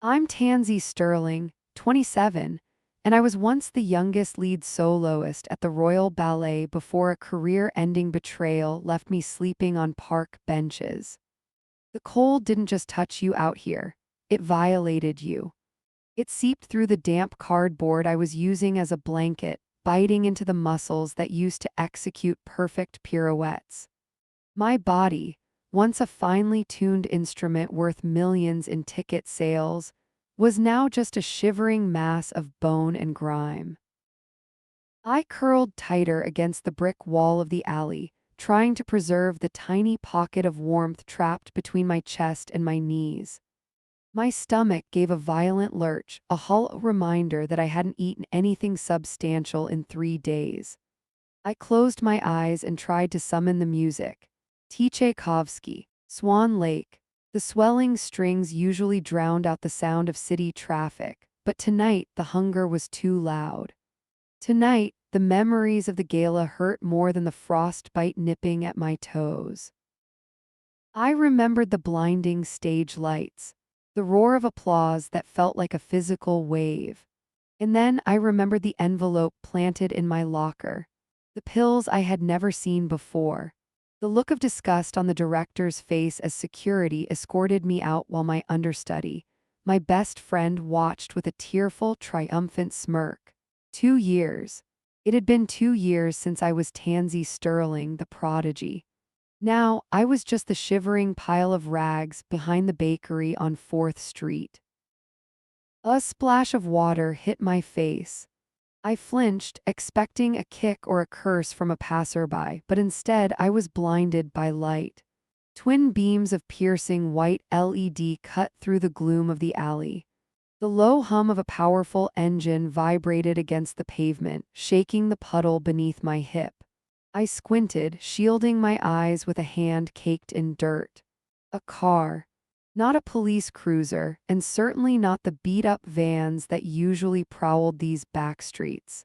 I'm Tansy Sterling, 27, and I was once the youngest lead soloist at the Royal Ballet before a career-ending betrayal left me sleeping on park benches. The cold didn't just touch you out here, it violated you. It seeped through the damp cardboard I was using as a blanket, biting into the muscles that used to execute perfect pirouettes. My body, once a finely tuned instrument worth millions in ticket sales, was now just a shivering mass of bone and grime. I curled tighter against the brick wall of the alley, trying to preserve the tiny pocket of warmth trapped between my chest and my knees. My stomach gave a violent lurch, a hollow reminder that I hadn't eaten anything substantial in 3 days. I closed my eyes and tried to summon the music. Tchaikovsky, Swan Lake. The swelling strings usually drowned out the sound of city traffic, but tonight the hunger was too loud. Tonight, the memories of the gala hurt more than the frostbite nipping at my toes. I remembered the blinding stage lights, the roar of applause that felt like a physical wave. And then I remembered the envelope planted in my locker, the pills I had never seen before, the look of disgust on the director's face as security escorted me out while my understudy, my best friend, watched with a tearful, triumphant smirk. 2 years. It had been 2 years since I was Tansy Sterling, the prodigy. Now, I was just the shivering pile of rags behind the bakery on 4th Street. A splash of water hit my face. I flinched, expecting a kick or a curse from a passerby, but instead I was blinded by light. Twin beams of piercing white LED cut through the gloom of the alley. The low hum of a powerful engine vibrated against the pavement, shaking the puddle beneath my hip. I squinted, shielding my eyes with a hand caked in dirt. A car. Not a police cruiser, and certainly not the beat-up vans that usually prowled these back streets.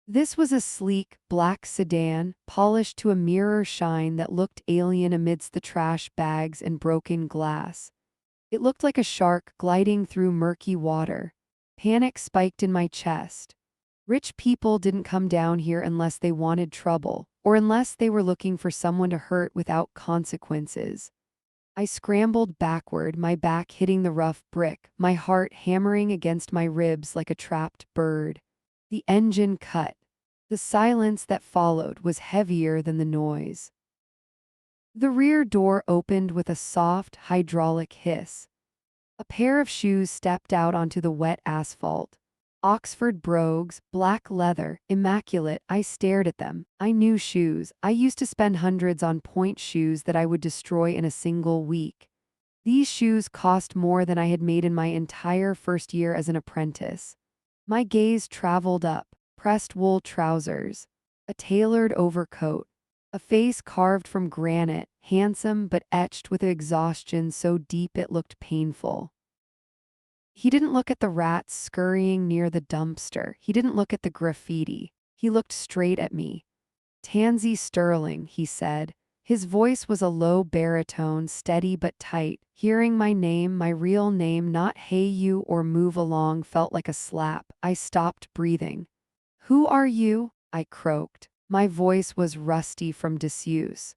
This was a sleek, black sedan, polished to a mirror shine that looked alien amidst the trash bags and broken glass. It looked like a shark gliding through murky water. Panic spiked in my chest. Rich people didn't come down here unless they wanted trouble, or unless they were looking for someone to hurt without consequences. I scrambled backward, my back hitting the rough brick, my heart hammering against my ribs like a trapped bird. The engine cut. The silence that followed was heavier than the noise. The rear door opened with a soft, hydraulic hiss. A pair of shoes stepped out onto the wet asphalt. Oxford brogues, black leather, immaculate. I stared at them. I knew shoes. I used to spend hundreds on point shoes that I would destroy in a single week. These shoes cost more than I had made in my entire first year as an apprentice. My gaze traveled up. Pressed wool trousers. A tailored overcoat. A face carved from granite, handsome but etched with exhaustion so deep it looked painful. He didn't look at the rats scurrying near the dumpster. He didn't look at the graffiti. He looked straight at me. Tansy Sterling, he said. His voice was a low baritone, steady but tight. Hearing my name, my real name, not hey you or move along, felt like a slap. I stopped breathing. Who are you? I croaked. My voice was rusty from disuse.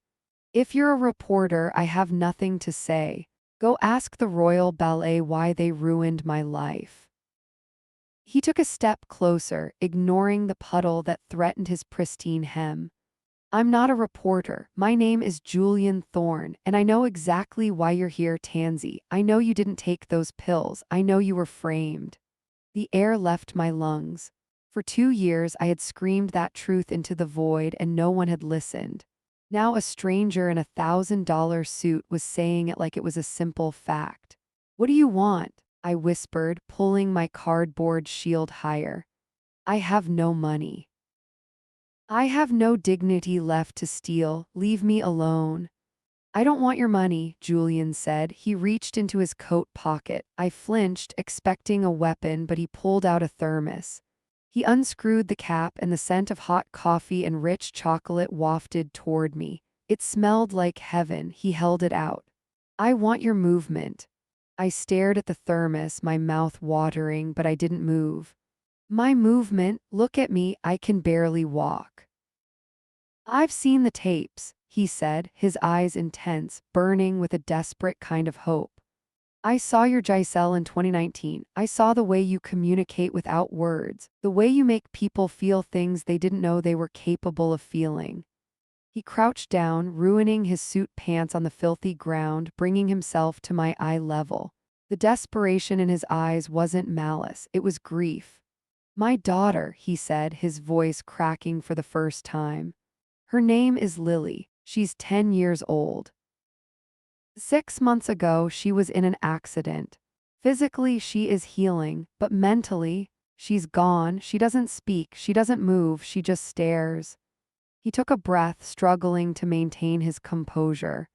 If you're a reporter, I have nothing to say. Go ask the Royal Ballet why they ruined my life. He took a step closer, ignoring the puddle that threatened his pristine hem. I'm not a reporter. My name is Julian Thorne, and I know exactly why you're here, Tansy. I know you didn't take those pills. I know you were framed. The air left my lungs. For 2 years I had screamed that truth into the void and no one had listened. Now a stranger in $1,000 suit was saying it like it was a simple fact. What do you want? I whispered, pulling my cardboard shield higher. I have no money. I have no dignity left to steal. Leave me alone. I don't want your money, Julian said. He reached into his coat pocket. I flinched, expecting a weapon, but he pulled out a thermos. He unscrewed the cap and the scent of hot coffee and rich chocolate wafted toward me. It smelled like heaven. He held it out. I want your movement. I stared at the thermos, my mouth watering, but I didn't move. My movement, look at me, I can barely walk. I've seen the tapes, he said, his eyes intense, burning with a desperate kind of hope. I saw your Giselle in 2019. I saw the way you communicate without words, the way you make people feel things they didn't know they were capable of feeling. He crouched down, ruining his suit pants on the filthy ground, bringing himself to my eye level. The desperation in his eyes wasn't malice, it was grief. My daughter, he said, his voice cracking for the first time. Her name is Lily. She's 10 years old. 6 months ago, she was in an accident. Physically, she is healing, but mentally, she's gone. She doesn't speak, she doesn't move, she just stares. He took a breath, struggling to maintain his composure.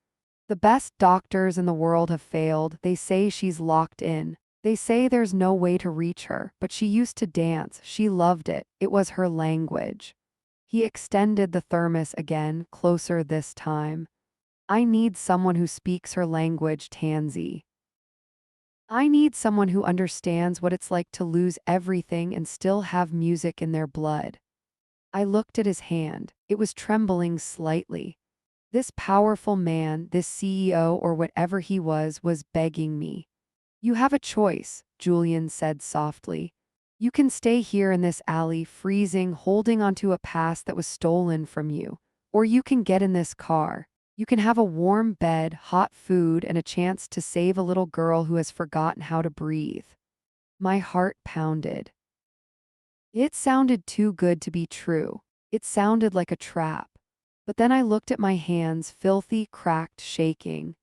The best doctors in the world have failed. They say she's locked in. They say there's no way to reach her, but she used to dance. She loved it. It was her language. He extended the thermos again, closer this time. I need someone who speaks her language, Tansy. I need someone who understands what it's like to lose everything and still have music in their blood. I looked at his hand. It was trembling slightly. This powerful man, this CEO or whatever he was begging me. You have a choice, Julian said softly. You can stay here in this alley, freezing, holding onto a past that was stolen from you. Or you can get in this car. You can have a warm bed, hot food, and a chance to save a little girl who has forgotten how to breathe. My heart pounded. It sounded too good to be true. It sounded like a trap. But then I looked at my hands, filthy, cracked, shaking.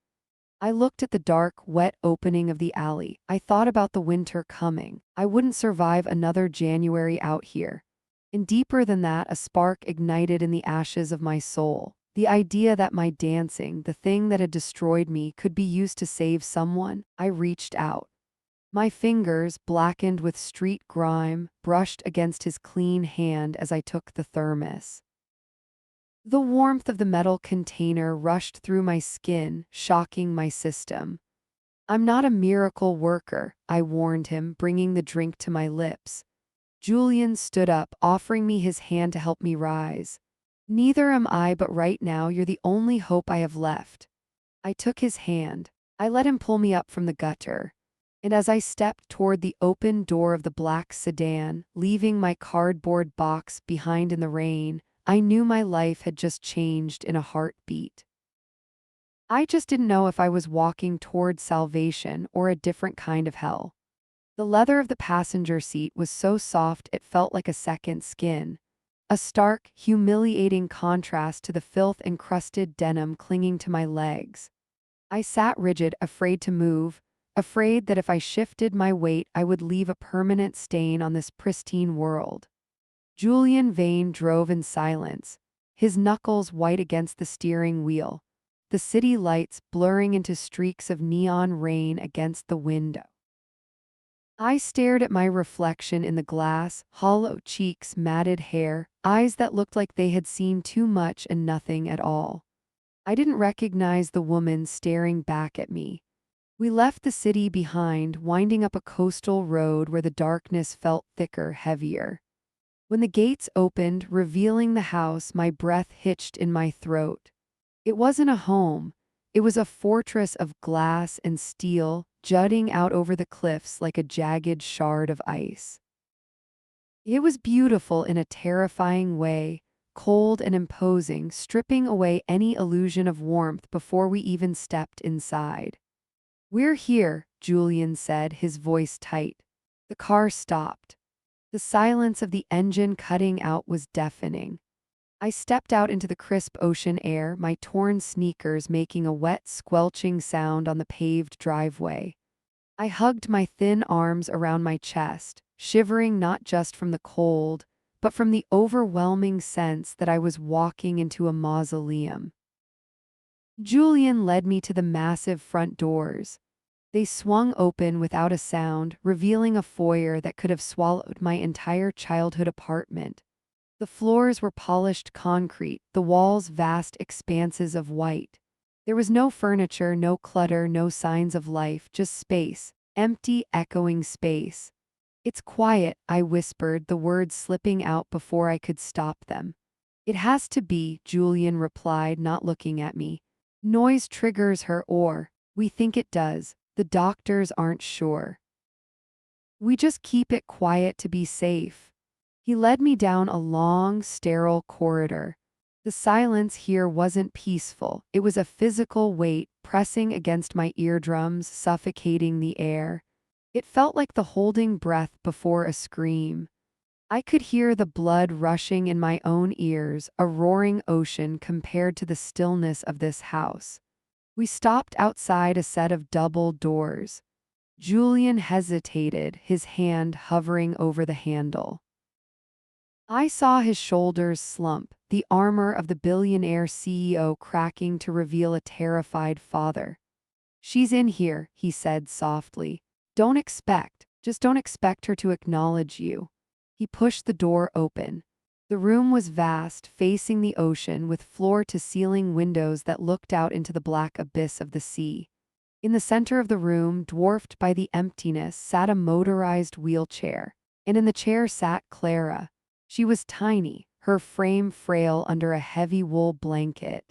I looked at the dark, wet opening of the alley. I thought about the winter coming. I wouldn't survive another January out here. And deeper than that, a spark ignited in the ashes of my soul. The idea that my dancing, the thing that had destroyed me, could be used to save someone. I reached out. My fingers, blackened with street grime, brushed against his clean hand as I took the thermos. The warmth of the metal container rushed through my skin, shocking my system. I'm not a miracle worker, I warned him, bringing the drink to my lips. Julian stood up, offering me his hand to help me rise. Neither am I, but right now you're the only hope I have left. I took his hand. I let him pull me up from the gutter. And as I stepped toward the open door of the black sedan, leaving my cardboard box behind in the rain, I knew my life had just changed in a heartbeat. I just didn't know if I was walking toward salvation or a different kind of hell. The leather of the passenger seat was so soft it felt like a second skin. A stark, humiliating contrast to the filth-encrusted denim clinging to my legs. I sat rigid, afraid to move, afraid that if I shifted my weight I would leave a permanent stain on this pristine world. Julian Vane drove in silence, his knuckles white against the steering wheel, the city lights blurring into streaks of neon rain against the window. I stared at my reflection in the glass, hollow cheeks, matted hair, eyes that looked like they had seen too much and nothing at all. I didn't recognize the woman staring back at me. We left the city behind, winding up a coastal road where the darkness felt thicker, heavier. When the gates opened, revealing the house, my breath hitched in my throat. It wasn't a home. It was a fortress of glass and steel, jutting out over the cliffs like a jagged shard of ice. It was beautiful in a terrifying way, cold and imposing, stripping away any illusion of warmth before we even stepped inside. "We're here," Julian said, his voice tight. The car stopped. The silence of the engine cutting out was deafening. I stepped out into the crisp ocean air, my torn sneakers making a wet, squelching sound on the paved driveway. I hugged my thin arms around my chest, shivering not just from the cold, but from the overwhelming sense that I was walking into a mausoleum. Julian led me to the massive front doors. They swung open without a sound, revealing a foyer that could have swallowed my entire childhood apartment. The floors were polished concrete, the walls vast expanses of white. There was no furniture, no clutter, no signs of life, just space. Empty, echoing space. It's quiet, I whispered, the words slipping out before I could stop them. It has to be, Julian replied, not looking at me. Noise triggers her, or we think it does. The doctors aren't sure. We just keep it quiet to be safe. He led me down a long, sterile corridor. The silence here wasn't peaceful. It was a physical weight pressing against my eardrums, suffocating the air. It felt like the holding breath before a scream. I could hear the blood rushing in my own ears, a roaring ocean compared to the stillness of this house. We stopped outside a set of double doors. Julian hesitated, his hand hovering over the handle. I saw his shoulders slump, the armor of the billionaire CEO cracking to reveal a terrified father. She's in here, he said softly. Just don't expect her to acknowledge you. He pushed the door open. The room was vast, facing the ocean, with floor-to-ceiling windows that looked out into the black abyss of the sea. In the center of the room, dwarfed by the emptiness, sat a motorized wheelchair, and in the chair sat Clara. She was tiny, her frame frail under a heavy wool blanket.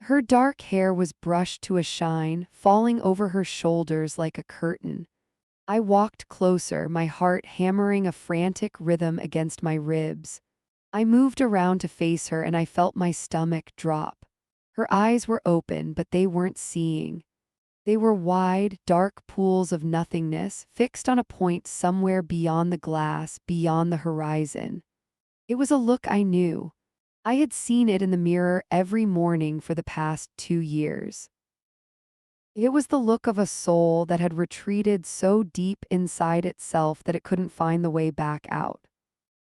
Her dark hair was brushed to a shine, falling over her shoulders like a curtain. I walked closer, my heart hammering a frantic rhythm against my ribs. I moved around to face her and I felt my stomach drop. Her eyes were open, but they weren't seeing. They were wide, dark pools of nothingness, fixed on a point somewhere beyond the glass, beyond the horizon. It was a look I knew. I had seen it in the mirror every morning for the past 2 years. It was the look of a soul that had retreated so deep inside itself that it couldn't find the way back out.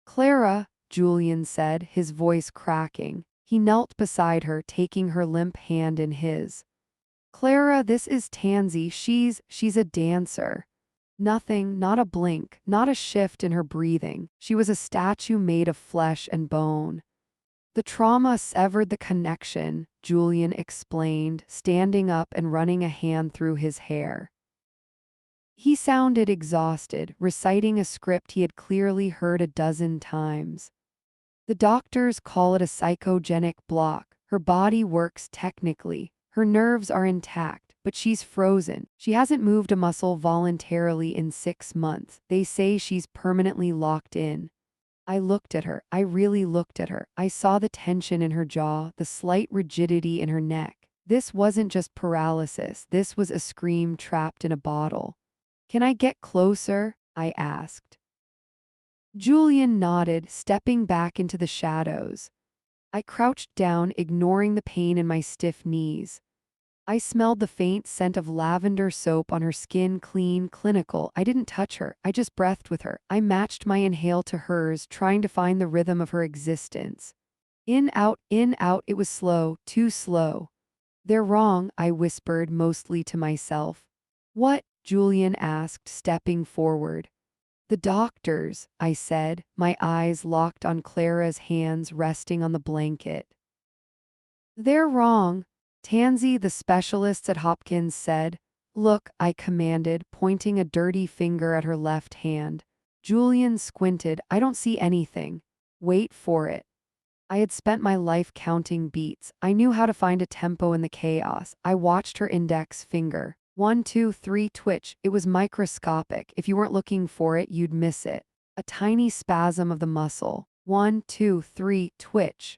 Clara, Julian said, his voice cracking. He knelt beside her, taking her limp hand in his. Clara, this is Tansy. She's a dancer. Nothing, not a blink, not a shift in her breathing. She was a statue made of flesh and bone. The trauma severed the connection, Julian explained, standing up and running a hand through his hair. He sounded exhausted, reciting a script he had clearly heard a dozen times. The doctors call it a psychogenic block. Her body works technically. Her nerves are intact, but she's frozen. She hasn't moved a muscle voluntarily in 6 months. They say she's permanently locked in. I looked at her. I really looked at her. I saw the tension in her jaw, the slight rigidity in her neck. This wasn't just paralysis. This was a scream trapped in a bottle. Can I get closer? I asked. Julian nodded, stepping back into the shadows. I crouched down, ignoring the pain in my stiff knees. I smelled the faint scent of lavender soap on her skin, clean, clinical. I didn't touch her. I just breathed with her. I matched my inhale to hers, trying to find the rhythm of her existence. In, out, it was slow, too slow. They're wrong, I whispered, mostly to myself. What? Julian asked, stepping forward. The doctors, I said, my eyes locked on Clara's hands resting on the blanket. They're wrong, Tansy, the specialists at Hopkins said. Look, I commanded, pointing a dirty finger at her left hand. Julian squinted. I don't see anything. Wait for it. I had spent my life counting beats. I knew how to find a tempo in the chaos. I watched her index finger. 1, 2, 3 twitch. It was microscopic. If you weren't looking for it, you'd miss it. A tiny spasm of the muscle. 1, 2, 3 twitch.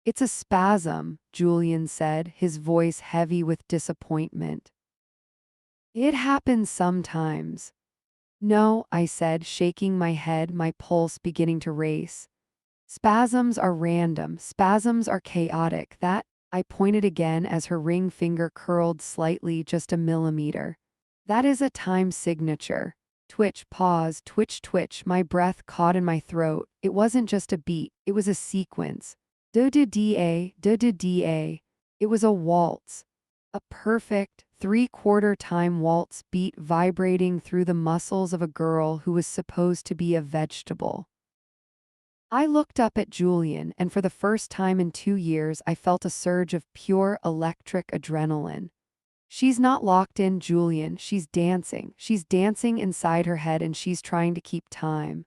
It's a spasm, Julian said, his voice heavy with disappointment. It happens sometimes. No, I said, shaking my head, my pulse beginning to race. Spasms are random. Spasms are chaotic. That, I pointed again as her ring finger curled slightly, just a millimeter. That is a time signature. Twitch, pause, twitch, twitch, my breath caught in my throat. It wasn't just a beat, it was a sequence. Da-da-da, da-da-da. It was a waltz. A perfect, 3/4 time waltz beat vibrating through the muscles of a girl who was supposed to be a vegetable. I looked up at Julian, and for the first time in 2 years, I felt a surge of pure electric adrenaline. She's not locked in, Julian. She's dancing. She's dancing inside her head, and she's trying to keep time.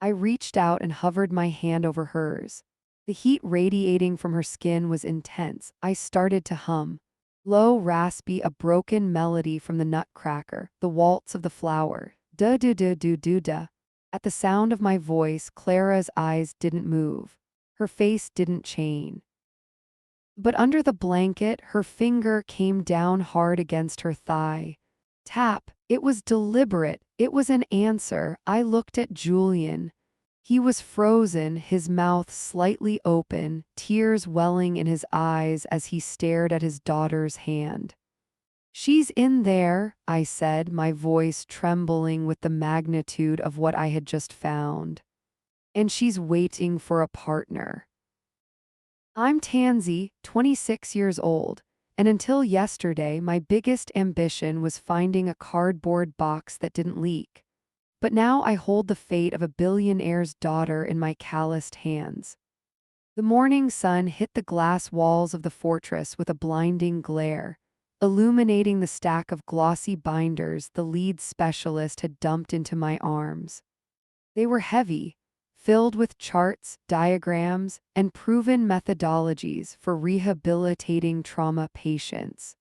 I reached out and hovered my hand over hers. The heat radiating from her skin was intense. I started to hum. Low, raspy, a broken melody from the Nutcracker, the waltz of the flower. Da da da do do da. At the sound of my voice, Clara's eyes didn't move. Her face didn't change. But under the blanket, her finger came down hard against her thigh. Tap. It was deliberate. It was an answer. I looked at Julian. He was frozen, his mouth slightly open, tears welling in his eyes as he stared at his daughter's hand. She's in there, I said, my voice trembling with the magnitude of what I had just found. And she's waiting for a partner. I'm Tansy, 26 years old, and until yesterday my biggest ambition was finding a cardboard box that didn't leak. But now I hold the fate of a billionaire's daughter in my calloused hands. The morning sun hit the glass walls of the fortress with a blinding glare, illuminating the stack of glossy binders the lead specialist had dumped into my arms. They were heavy, filled with charts, diagrams, and proven methodologies for rehabilitating trauma patients.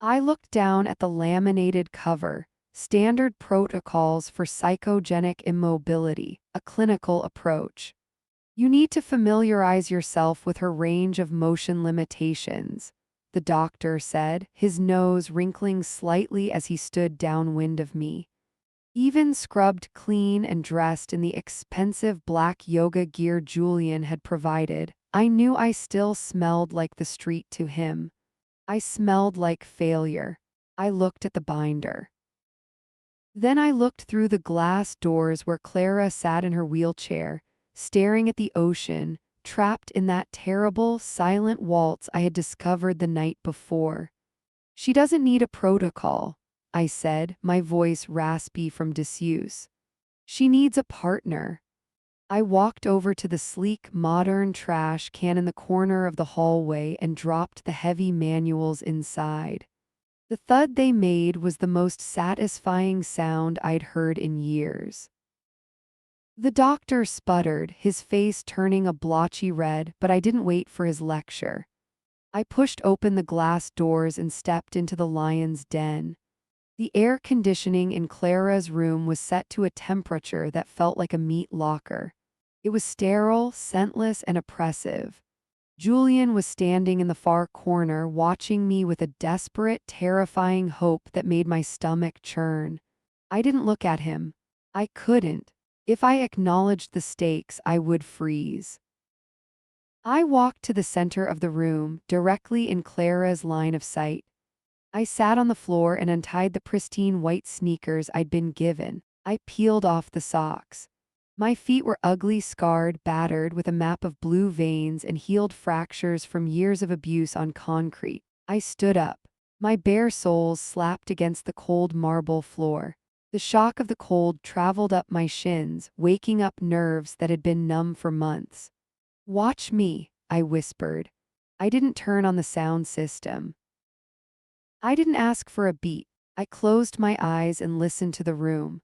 I looked down at the laminated cover, Standard Protocols for Psychogenic Immobility, a clinical approach. You need to familiarize yourself with her range of motion limitations, the doctor said, his nose wrinkling slightly as he stood downwind of me. Even scrubbed clean and dressed in the expensive black yoga gear Julian had provided, I knew I still smelled like the street to him. I smelled like failure. I looked at the binder. Then I looked through the glass doors where Clara sat in her wheelchair, staring at the ocean, trapped in that terrible, silent waltz I had discovered the night before. She doesn't need a protocol, I said, my voice raspy from disuse. She needs a partner. I walked over to the sleek, modern trash can in the corner of the hallway and dropped the heavy manuals inside. The thud they made was the most satisfying sound I'd heard in years. The doctor sputtered, his face turning a blotchy red, but I didn't wait for his lecture. I pushed open the glass doors and stepped into the lion's den. The air conditioning in Clara's room was set to a temperature that felt like a meat locker. It was sterile, scentless, and oppressive. Julian was standing in the far corner, watching me with a desperate, terrifying hope that made my stomach churn. I didn't look at him. I couldn't. If I acknowledged the stakes, I would freeze. I walked to the center of the room, directly in Clara's line of sight. I sat on the floor and untied the pristine white sneakers I'd been given. I peeled off the socks. My feet were ugly, scarred, battered, with a map of blue veins and healed fractures from years of abuse on concrete. I stood up. My bare soles slapped against the cold marble floor. The shock of the cold traveled up my shins, waking up nerves that had been numb for months. "Watch me," I whispered. I didn't turn on the sound system. I didn't ask for a beat. I closed my eyes and listened to the room.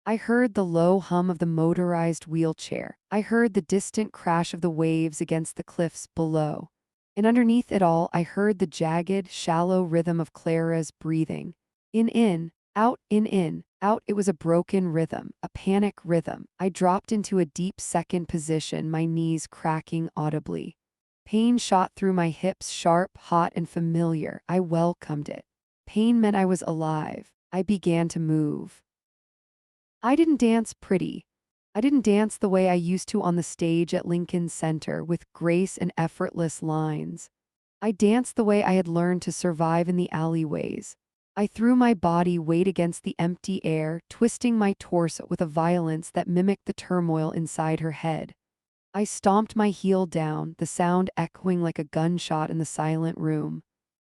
I heard the low hum of the motorized wheelchair. I heard the distant crash of the waves against the cliffs below. And underneath it all, I heard the jagged, shallow rhythm of Clara's breathing. In, out, in, out. It was a broken rhythm, a panic rhythm. I dropped into a deep second position, my knees cracking audibly. Pain shot through my hips, sharp, hot, and familiar. I welcomed it. Pain meant I was alive. I began to move. I didn't dance pretty. I didn't dance the way I used to on the stage at Lincoln Center with grace and effortless lines. I danced the way I had learned to survive in the alleyways. I threw my body weight against the empty air, twisting my torso with a violence that mimicked the turmoil inside her head. I stomped my heel down, the sound echoing like a gunshot in the silent room.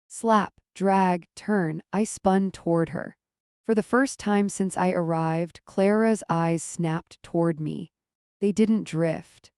Slap, drag, turn, I spun toward her. For the first time since I arrived, Clara's eyes snapped toward me. They didn't drift.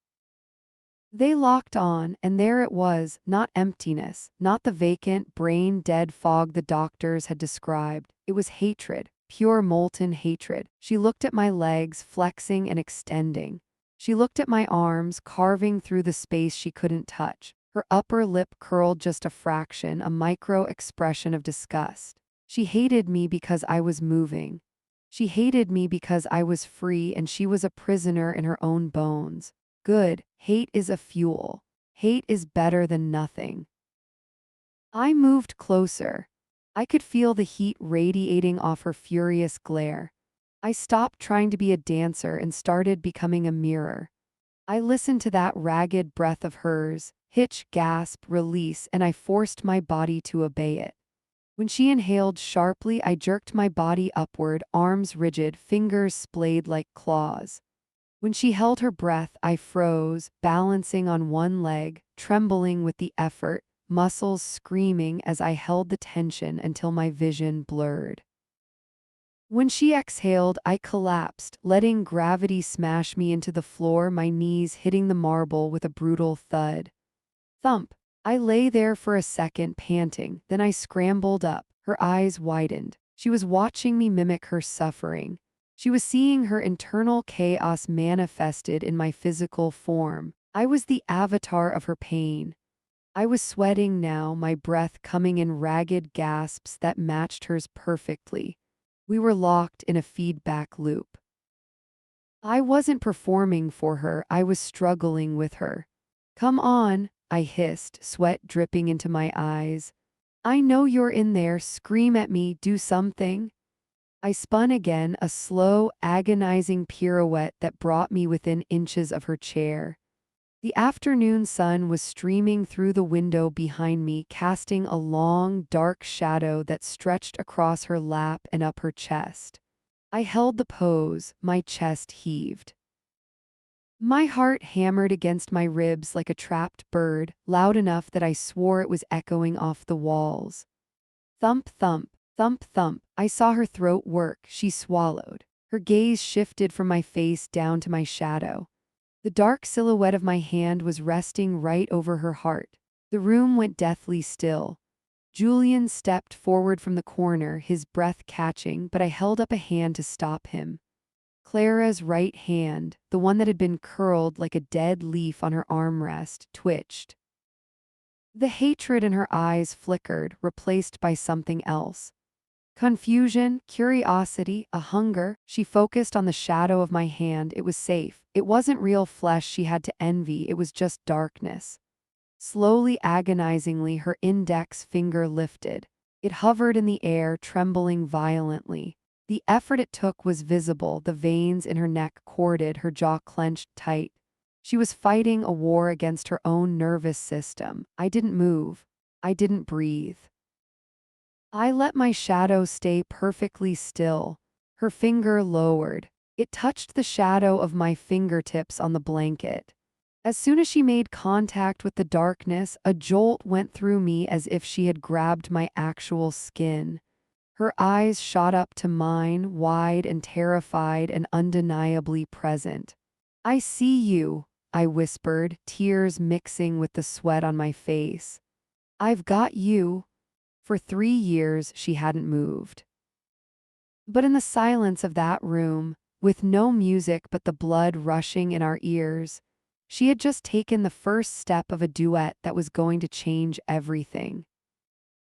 They locked on, and there it was, not emptiness, not the vacant, brain-dead fog the doctors had described. It was hatred, pure molten hatred. She looked at my legs, flexing and extending. She looked at my arms, carving through the space she couldn't touch. Her upper lip curled just a fraction, a micro-expression of disgust. She hated me because I was moving. She hated me because I was free and she was a prisoner in her own bones. Good, hate is a fuel. Hate is better than nothing. I moved closer. I could feel the heat radiating off her furious glare. I stopped trying to be a dancer and started becoming a mirror. I listened to that ragged breath of hers, hitch, gasp, release, and I forced my body to obey it. When she inhaled sharply, I jerked my body upward, arms rigid, fingers splayed like claws. When she held her breath, I froze, balancing on one leg, trembling with the effort, muscles screaming as I held the tension until my vision blurred. When she exhaled, I collapsed, letting gravity smash me into the floor, my knees hitting the marble with a brutal thud. Thump! I lay there for a second, panting, then I scrambled up. Her eyes widened. She was watching me mimic her suffering. She was seeing her internal chaos manifested in my physical form. I was the avatar of her pain. I was sweating now, my breath coming in ragged gasps that matched hers perfectly. We were locked in a feedback loop. I wasn't performing for her, I was struggling with her. Come on, I hissed, sweat dripping into my eyes. I know you're in there, scream at me, do something. I spun again, a slow, agonizing pirouette that brought me within inches of her chair. The afternoon sun was streaming through the window behind me, casting a long, dark shadow that stretched across her lap and up her chest. I held the pose, my chest heaved. My heart hammered against my ribs like a trapped bird, loud enough that I swore it was echoing off the walls. Thump, thump, thump, thump. I saw her throat work. She swallowed. Her gaze shifted from my face down to my shadow. The dark silhouette of my hand was resting right over her heart. The room went deathly still. Julian stepped forward from the corner, his breath catching, but I held up a hand to stop him. Clara's right hand, the one that had been curled like a dead leaf on her armrest, twitched. The hatred in her eyes flickered, replaced by something else. Confusion, curiosity, a hunger. She focused on the shadow of my hand. It was safe. It wasn't real flesh she had to envy, it was just darkness. Slowly, agonizingly, her index finger lifted. It hovered in the air, trembling violently. The effort it took was visible, the veins in her neck corded, her jaw clenched tight. She was fighting a war against her own nervous system. I didn't move. I didn't breathe. I let my shadow stay perfectly still. Her finger lowered. It touched the shadow of my fingertips on the blanket. As soon as she made contact with the darkness, a jolt went through me as if she had grabbed my actual skin. Her eyes shot up to mine, wide and terrified and undeniably present. I see you, I whispered, tears mixing with the sweat on my face. I've got you. For 3 years, she hadn't moved. But in the silence of that room, with no music but the blood rushing in our ears, she had just taken the first step of a duet that was going to change everything.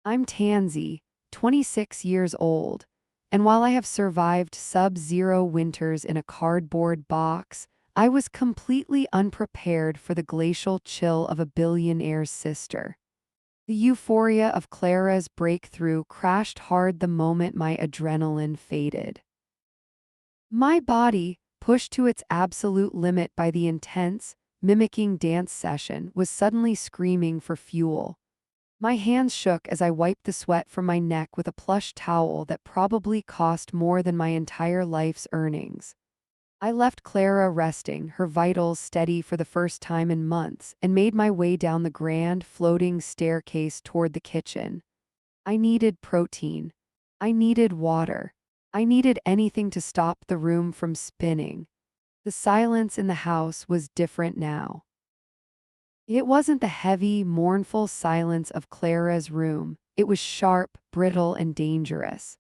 I'm Tansy, 26 years old, and while I have survived sub-zero winters in a cardboard box, I was completely unprepared for the glacial chill of a billionaire's sister. The euphoria of Clara's breakthrough crashed hard the moment my adrenaline faded. My body, pushed to its absolute limit by the intense, mimicking dance session, was suddenly screaming for fuel. My hands shook as I wiped the sweat from my neck with a plush towel that probably cost more than my entire life's earnings. I left Clara resting, her vitals steady for the first time in months, and made my way down the grand, floating staircase toward the kitchen. I needed protein. I needed water. I needed anything to stop the room from spinning. The silence in the house was different now. It wasn't the heavy, mournful silence of Clara's room. It was sharp, brittle, and dangerous.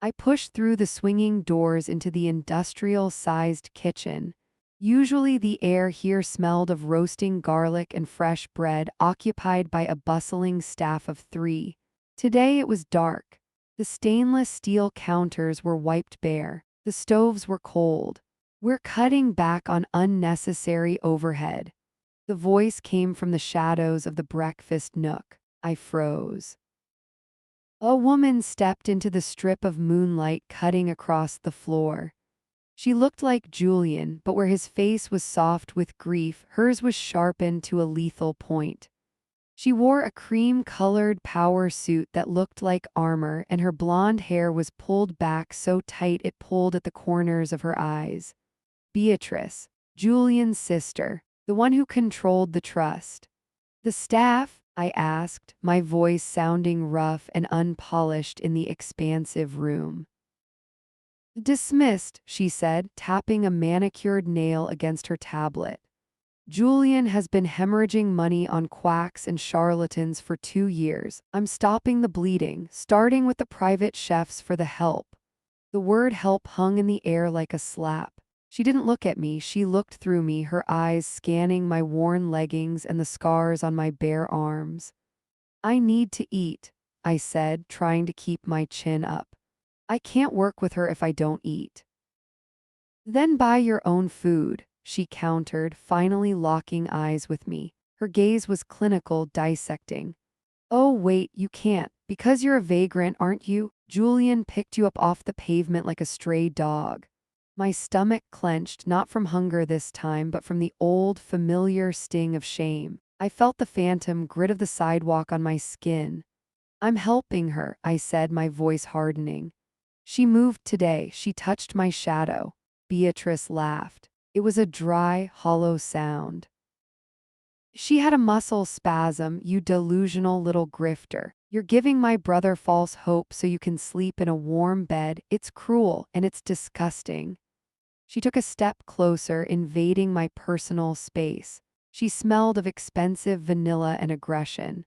I pushed through the swinging doors into the industrial-sized kitchen. Usually the air here smelled of roasting garlic and fresh bread, occupied by a bustling staff of 3. Today it was dark. The stainless steel counters were wiped bare. The stoves were cold. "We're cutting back on unnecessary overhead." The voice came from the shadows of the breakfast nook. I froze. A woman stepped into the strip of moonlight cutting across the floor. She looked like Julian, but where his face was soft with grief, hers was sharpened to a lethal point. She wore a cream-colored power suit that looked like armor, and her blonde hair was pulled back so tight it pulled at the corners of her eyes. Beatrice, Julian's sister, the one who controlled the trust. "The staff?" I asked, my voice sounding rough and unpolished in the expansive room. "Dismissed," she said, tapping a manicured nail against her tablet. "Julian has been hemorrhaging money on quacks and charlatans for 2 years. I'm stopping the bleeding, starting with the private chefs for the help." The word help hung in the air like a slap. She didn't look at me, she looked through me, her eyes scanning my worn leggings and the scars on my bare arms. "I need to eat," I said, trying to keep my chin up. "I can't work with her if I don't eat." "Then buy your own food," she countered, finally locking eyes with me. Her gaze was clinical, dissecting. "Oh wait, you can't, because you're a vagrant, aren't you? Julian picked you up off the pavement like a stray dog." My stomach clenched, not from hunger this time, but from the old, familiar sting of shame. I felt the phantom grit of the sidewalk on my skin. "I'm helping her," I said, my voice hardening. "She moved today, she touched my shadow." Beatrice laughed. It was a dry, hollow sound. "She had a muscle spasm, you delusional little grifter. You're giving my brother false hope so you can sleep in a warm bed. It's cruel, and it's disgusting." She took a step closer, invading my personal space. She smelled of expensive vanilla and aggression.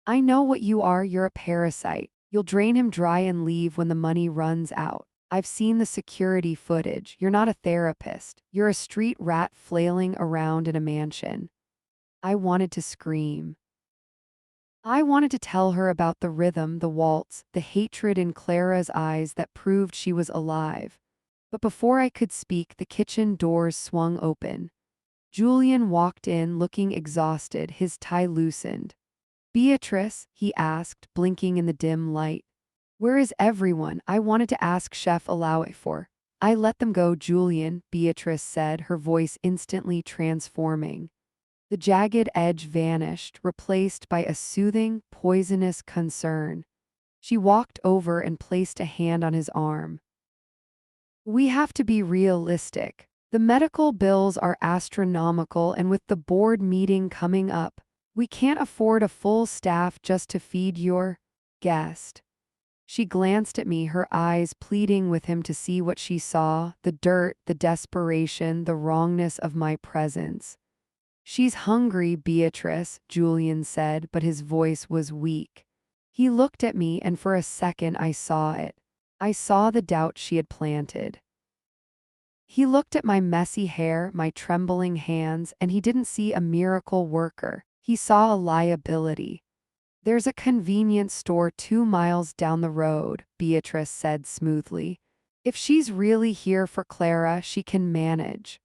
"I know what you are, you're a parasite. You'll drain him dry and leave when the money runs out. I've seen the security footage. You're not a therapist. You're a street rat flailing around in a mansion." I wanted to scream. I wanted to tell her about the rhythm, the waltz, the hatred in Clara's eyes that proved she was alive. But before I could speak, the kitchen doors swung open. Julian walked in, looking exhausted, his tie loosened. "Beatrice?" he asked, blinking in the dim light. "Where is everyone? I wanted to ask Chef Alawi for." "I let them go, Julian," Beatrice said, her voice instantly transforming. The jagged edge vanished, replaced by a soothing, poisonous concern. She walked over and placed a hand on his arm. "We have to be realistic. The medical bills are astronomical, and with the board meeting coming up, we can't afford a full staff just to feed your guest." She glanced at me, her eyes pleading with him to see what she saw, the dirt, the desperation, the wrongness of my presence. "She's hungry, Beatrice," Julian said, but his voice was weak. He looked at me, and for a second I saw it. I saw the doubt she had planted. He looked at my messy hair, my trembling hands, and he didn't see a miracle worker. He saw a liability. "There's a convenience store 2 miles down the road," Beatrice said smoothly. "If she's really here for Clara, she can manage."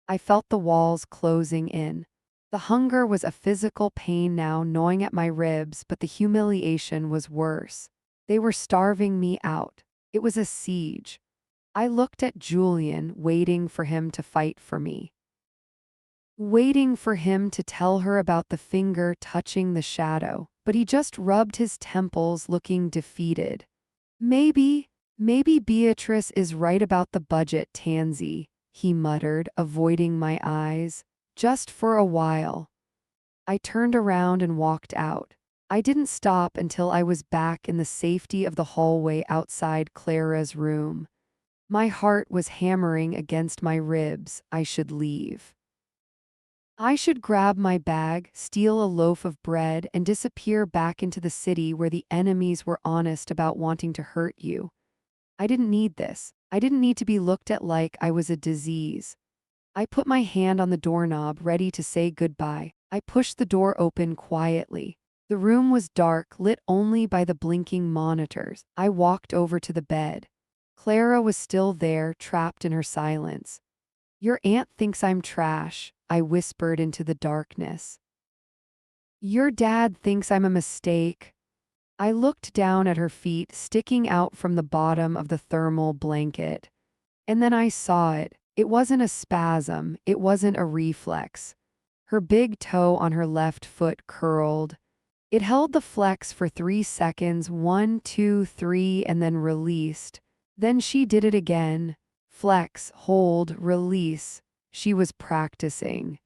I felt the walls closing in. The hunger was a physical pain now gnawing at my ribs, but the humiliation was worse. They were starving me out. It was a siege. I looked at Julian, waiting for him to fight for me. Waiting for him to tell her about the finger touching the shadow, but he just rubbed his temples, looking defeated. Maybe Beatrice is right about the budget, Tansy," he muttered, avoiding my eyes. "Just for a while." I turned around and walked out. I didn't stop until I was back in the safety of the hallway outside Clara's room. My heart was hammering against my ribs. I should leave. I should grab my bag, steal a loaf of bread, and disappear back into the city where the enemies were honest about wanting to hurt you. I didn't need this. I didn't need to be looked at like I was a disease. I put my hand on the doorknob, ready to say goodbye. I pushed the door open quietly. The room was dark, lit only by the blinking monitors. I walked over to the bed. Clara was still there, trapped in her silence. "Your aunt thinks I'm trash," I whispered into the darkness. "Your dad thinks I'm a mistake." I looked down at her feet, sticking out from the bottom of the thermal blanket. And then I saw it. It wasn't a spasm, it wasn't a reflex. Her big toe on her left foot curled. It held the flex for 3 seconds, 1, 2, 3, and then released. Then she did it again. Flex, hold, release. She was practicing.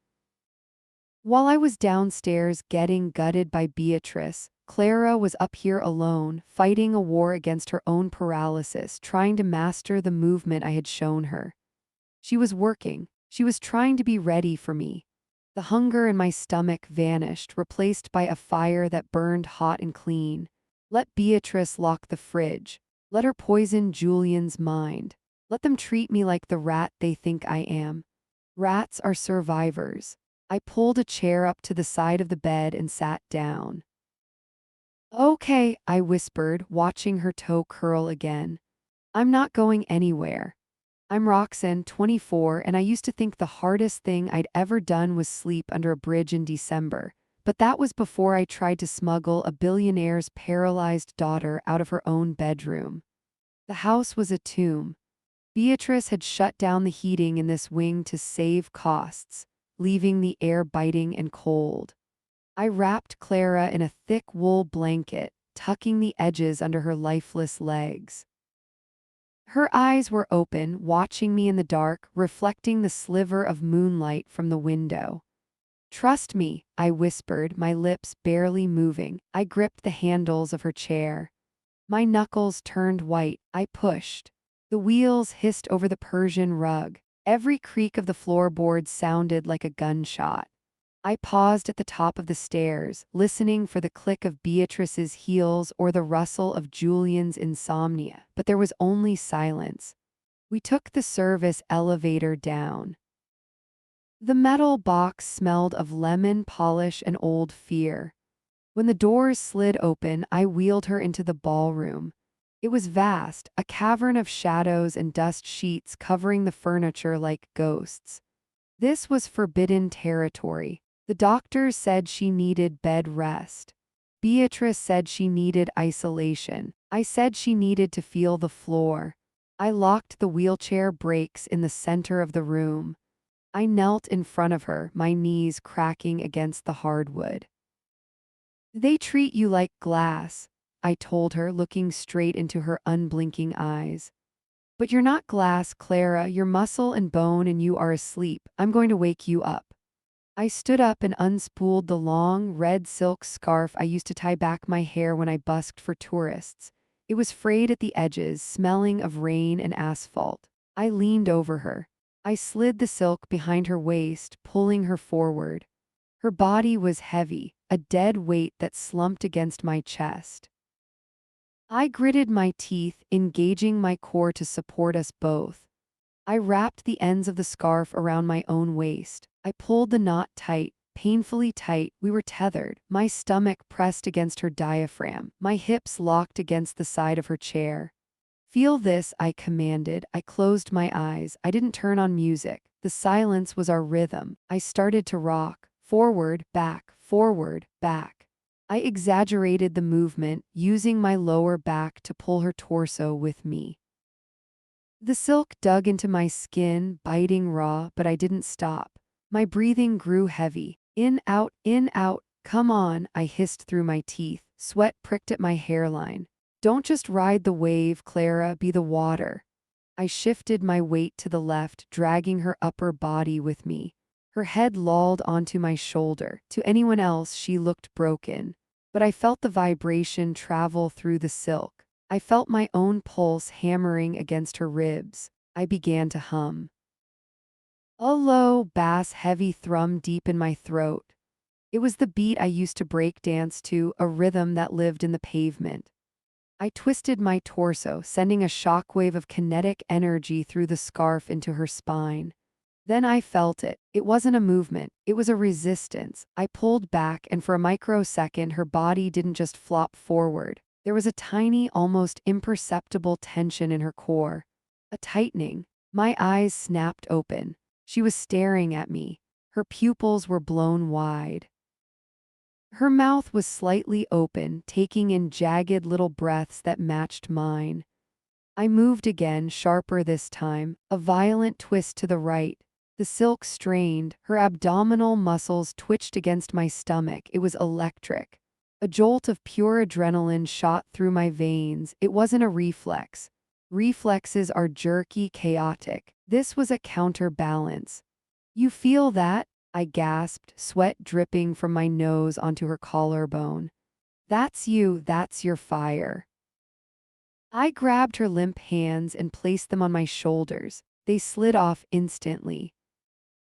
While I was downstairs getting gutted by Beatrice, Clara was up here alone, fighting a war against her own paralysis, trying to master the movement I had shown her. She was working. She was trying to be ready for me. The hunger in my stomach vanished, replaced by a fire that burned hot and clean. Let Beatrice lock the fridge. Let her poison Julian's mind. Let them treat me like the rat they think I am. Rats are survivors. I pulled a chair up to the side of the bed and sat down. "Okay," I whispered, watching her toe curl again. "I'm not going anywhere. I'm Roxanne, 24, and I used to think the hardest thing I'd ever done was sleep under a bridge in December. But that was before I tried to smuggle a billionaire's paralyzed daughter out of her own bedroom. The house was a tomb. Beatrice had shut down the heating in this wing to save costs, leaving the air biting and cold. I wrapped Clara in a thick wool blanket, tucking the edges under her lifeless legs. Her eyes were open, watching me in the dark, reflecting the sliver of moonlight from the window. "Trust me," I whispered, my lips barely moving. I gripped the handles of her chair. My knuckles turned white. I pushed. The wheels hissed over the Persian rug. Every creak of the floorboards sounded like a gunshot. I paused at the top of the stairs, listening for the click of Beatrice's heels or the rustle of Julian's insomnia, but there was only silence. We took the service elevator down. The metal box smelled of lemon polish and old fear. When the doors slid open, I wheeled her into the ballroom. It was vast, a cavern of shadows and dust sheets covering the furniture like ghosts. This was forbidden territory. The doctors said she needed bed rest. Beatrice said she needed isolation. I said she needed to feel the floor. I locked the wheelchair brakes in the center of the room. I knelt in front of her, my knees cracking against the hardwood. "They treat you like glass," I told her, looking straight into her unblinking eyes. "But you're not glass, Clara. You're muscle and bone, and you are asleep. I'm going to wake you up." I stood up and unspooled the long, red silk scarf I used to tie back my hair when I busked for tourists. It was frayed at the edges, smelling of rain and asphalt. I leaned over her. I slid the silk behind her waist, pulling her forward. Her body was heavy, a dead weight that slumped against my chest. I gritted my teeth, engaging my core to support us both. I wrapped the ends of the scarf around my own waist. I pulled the knot tight, painfully tight. We were tethered. My stomach pressed against her diaphragm, my hips locked against the side of her chair. "Feel this," I commanded. I closed my eyes. I didn't turn on music. The silence was our rhythm. I started to rock. Forward, back, forward, back. I exaggerated the movement, using my lower back to pull her torso with me. The silk dug into my skin, biting raw, but I didn't stop. My breathing grew heavy. In, out, come on, I hissed through my teeth. Sweat pricked at my hairline. "Don't just ride the wave, Clara, be the water." I shifted my weight to the left, dragging her upper body with me. Her head lolled onto my shoulder. To anyone else, she looked broken. But I felt the vibration travel through the silk. I felt my own pulse hammering against her ribs. I began to hum. A low, bass, heavy thrum deep in my throat. It was the beat I used to break dance to, a rhythm that lived in the pavement. I twisted my torso, sending a shockwave of kinetic energy through the scarf into her spine. Then I felt it. It wasn't a movement, it was a resistance. I pulled back, and for a microsecond, her body didn't just flop forward. There was a tiny, almost imperceptible tension in her core. A tightening. My eyes snapped open. She was staring at me. Her pupils were blown wide. Her mouth was slightly open, taking in jagged little breaths that matched mine. I moved again, sharper this time, a violent twist to the right. The silk strained, her abdominal muscles twitched against my stomach. It was electric. A jolt of pure adrenaline shot through my veins. It wasn't a reflex. Reflexes are jerky, chaotic. This was a counterbalance. You feel that? I gasped, sweat dripping from my nose onto her collarbone. That's you, that's your fire. I grabbed her limp hands and placed them on my shoulders. They slid off instantly.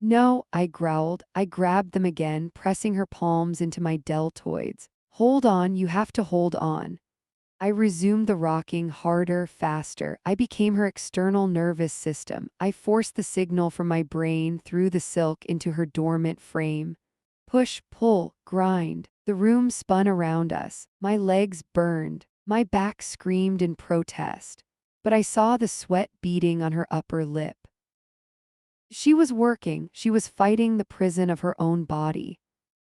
No, I growled. I grabbed them again, pressing her palms into my deltoids. Hold on, you have to hold on. I resumed the rocking, harder, faster. I became her external nervous system. I forced the signal from my brain through the silk into her dormant frame. Push, pull, grind. The room spun around us. My legs burned. My back screamed in protest. But I saw the sweat beading on her upper lip. She was working. She was fighting the prison of her own body.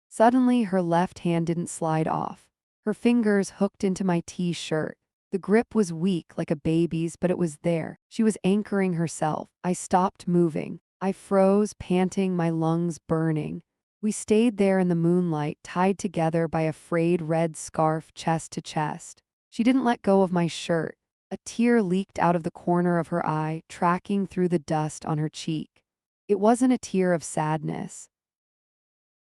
Suddenly, her left hand didn't slide off. Her fingers hooked into my t-shirt. The grip was weak, like a baby's, but it was there. She was anchoring herself. I stopped moving. I froze, panting, my lungs burning. We stayed there in the moonlight, tied together by a frayed red scarf chest to chest. She didn't let go of my shirt. A tear leaked out of the corner of her eye, tracking through the dust on her cheek. It wasn't a tear of sadness.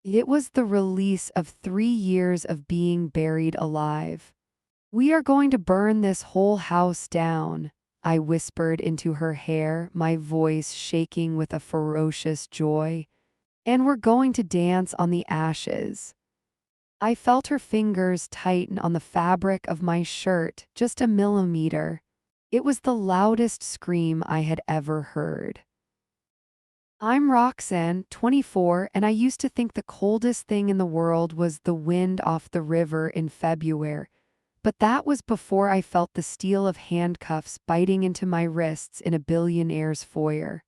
It was the release of 3 years of being buried alive. We are going to burn this whole house down, I whispered into her hair, my voice shaking with a ferocious joy. And we're going to dance on the ashes. I felt her fingers tighten on the fabric of my shirt, just a millimeter. It was the loudest scream I had ever heard. I'm Roxanne, 24, and I used to think the coldest thing in the world was the wind off the river in February. But that was before I felt the steel of handcuffs biting into my wrists in a billionaire's foyer.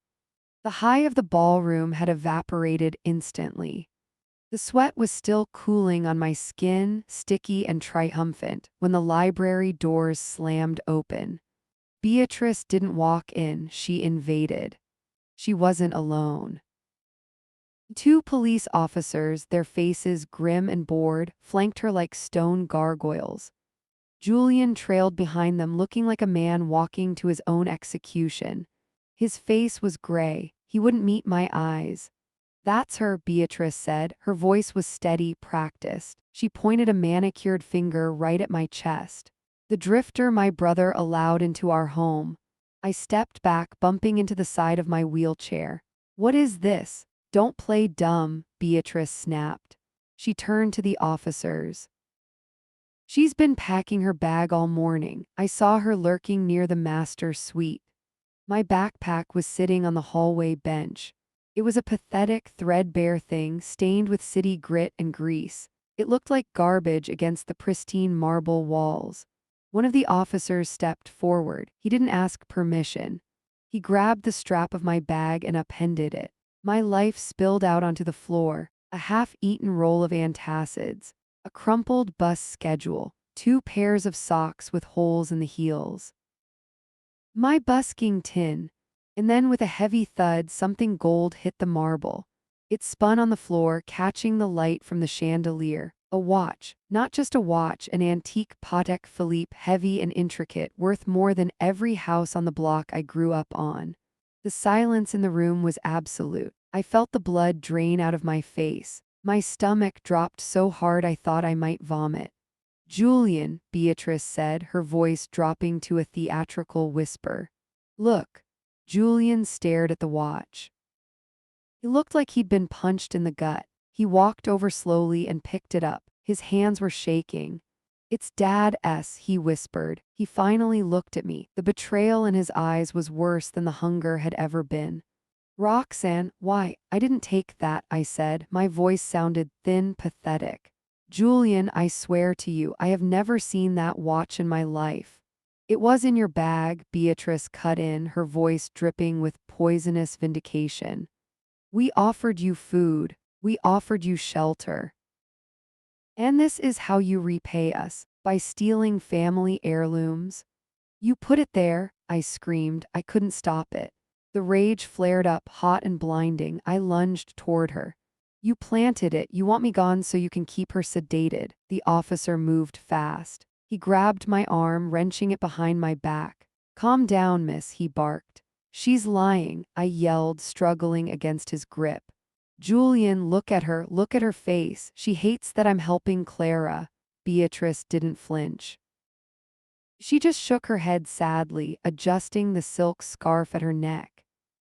The high of the ballroom had evaporated instantly. The sweat was still cooling on my skin, sticky and triumphant, when the library doors slammed open. Beatrice didn't walk in, she invaded. She wasn't alone. 2 police officers, their faces grim and bored, flanked her like stone gargoyles. Julian trailed behind them, looking like a man walking to his own execution. His face was gray. He wouldn't meet my eyes. That's her, Beatrice said. Her voice was steady, practiced. She pointed a manicured finger right at my chest. The drifter my brother allowed into our home. I stepped back, bumping into the side of my wheelchair. What is this? Don't play dumb, Beatrice snapped. She turned to the officers. She's been packing her bag all morning. I saw her lurking near the master's suite. My backpack was sitting on the hallway bench. It was a pathetic, threadbare thing stained with city grit and grease. It looked like garbage against the pristine marble walls. One of the officers stepped forward. He didn't ask permission. He grabbed the strap of my bag and upended it. My life spilled out onto the floor, a half-eaten roll of antacids, a crumpled bus schedule, 2 pairs of socks with holes in the heels. My busking tin. And then with a heavy thud, something gold hit the marble. It spun on the floor, catching the light from the chandelier. A watch. Not just a watch, an antique Patek Philippe, heavy and intricate, worth more than every house on the block I grew up on. The silence in the room was absolute. I felt the blood drain out of my face. My stomach dropped so hard I thought I might vomit. Julian, Beatrice said, her voice dropping to a theatrical whisper. Look. Julian stared at the watch. He looked like he'd been punched in the gut. He walked over slowly and picked it up. His hands were shaking. "It's Dad's," he whispered. He finally looked at me. The betrayal in his eyes was worse than the hunger had ever been. "Roxanne, why? I didn't take that," I said. My voice sounded thin, pathetic. "Julian, I swear to you, I have never seen that watch in my life." "It was in your bag," Beatrice cut in, her voice dripping with poisonous vindication. "We offered you food. We offered you shelter. And this is how you repay us, by stealing family heirlooms." "You put it there," I screamed. I couldn't stop it. The rage flared up, hot and blinding. I lunged toward her. "You planted it. You want me gone so you can keep her sedated." The officer moved fast. He grabbed my arm, wrenching it behind my back. "Calm down, miss," he barked. "She's lying," I yelled, struggling against his grip. "Julian, look at her face. She hates that I'm helping Clara." Beatrice didn't flinch. She just shook her head sadly, adjusting the silk scarf at her neck.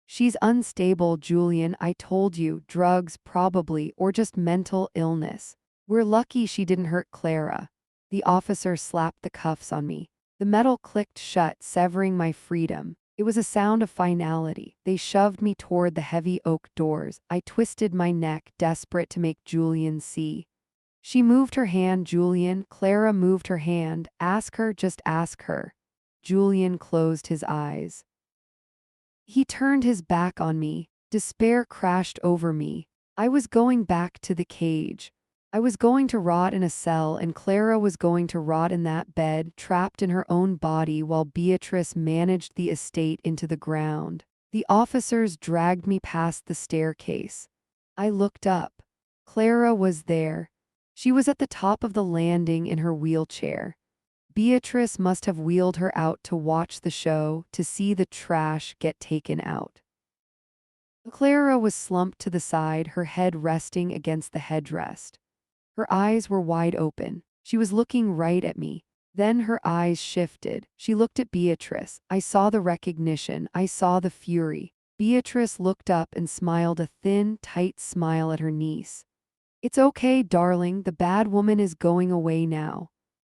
"She's unstable, Julian, I told you, drugs probably, or just mental illness. We're lucky she didn't hurt Clara." The officer slapped the cuffs on me. The metal clicked shut, severing my freedom. It was a sound of finality. They shoved me toward the heavy oak doors. I twisted my neck, desperate to make Julian see. She moved her hand, "Julian." Clara moved her hand. "Ask her, just ask her." Julian closed his eyes. He turned his back on me. Despair crashed over me. I was going back to the cage. I was going to rot in a cell, and Clara was going to rot in that bed, trapped in her own body while Beatrice managed the estate into the ground. The officers dragged me past the staircase. I looked up. Clara was there. She was at the top of the landing in her wheelchair. Beatrice must have wheeled her out to watch the show, to see the trash get taken out. Clara was slumped to the side, her head resting against the headrest. Her eyes were wide open. She was looking right at me. Then her eyes shifted. She looked at Beatrice. I saw the recognition. I saw the fury. Beatrice looked up and smiled a thin, tight smile at her niece. "It's okay, darling. The bad woman is going away now."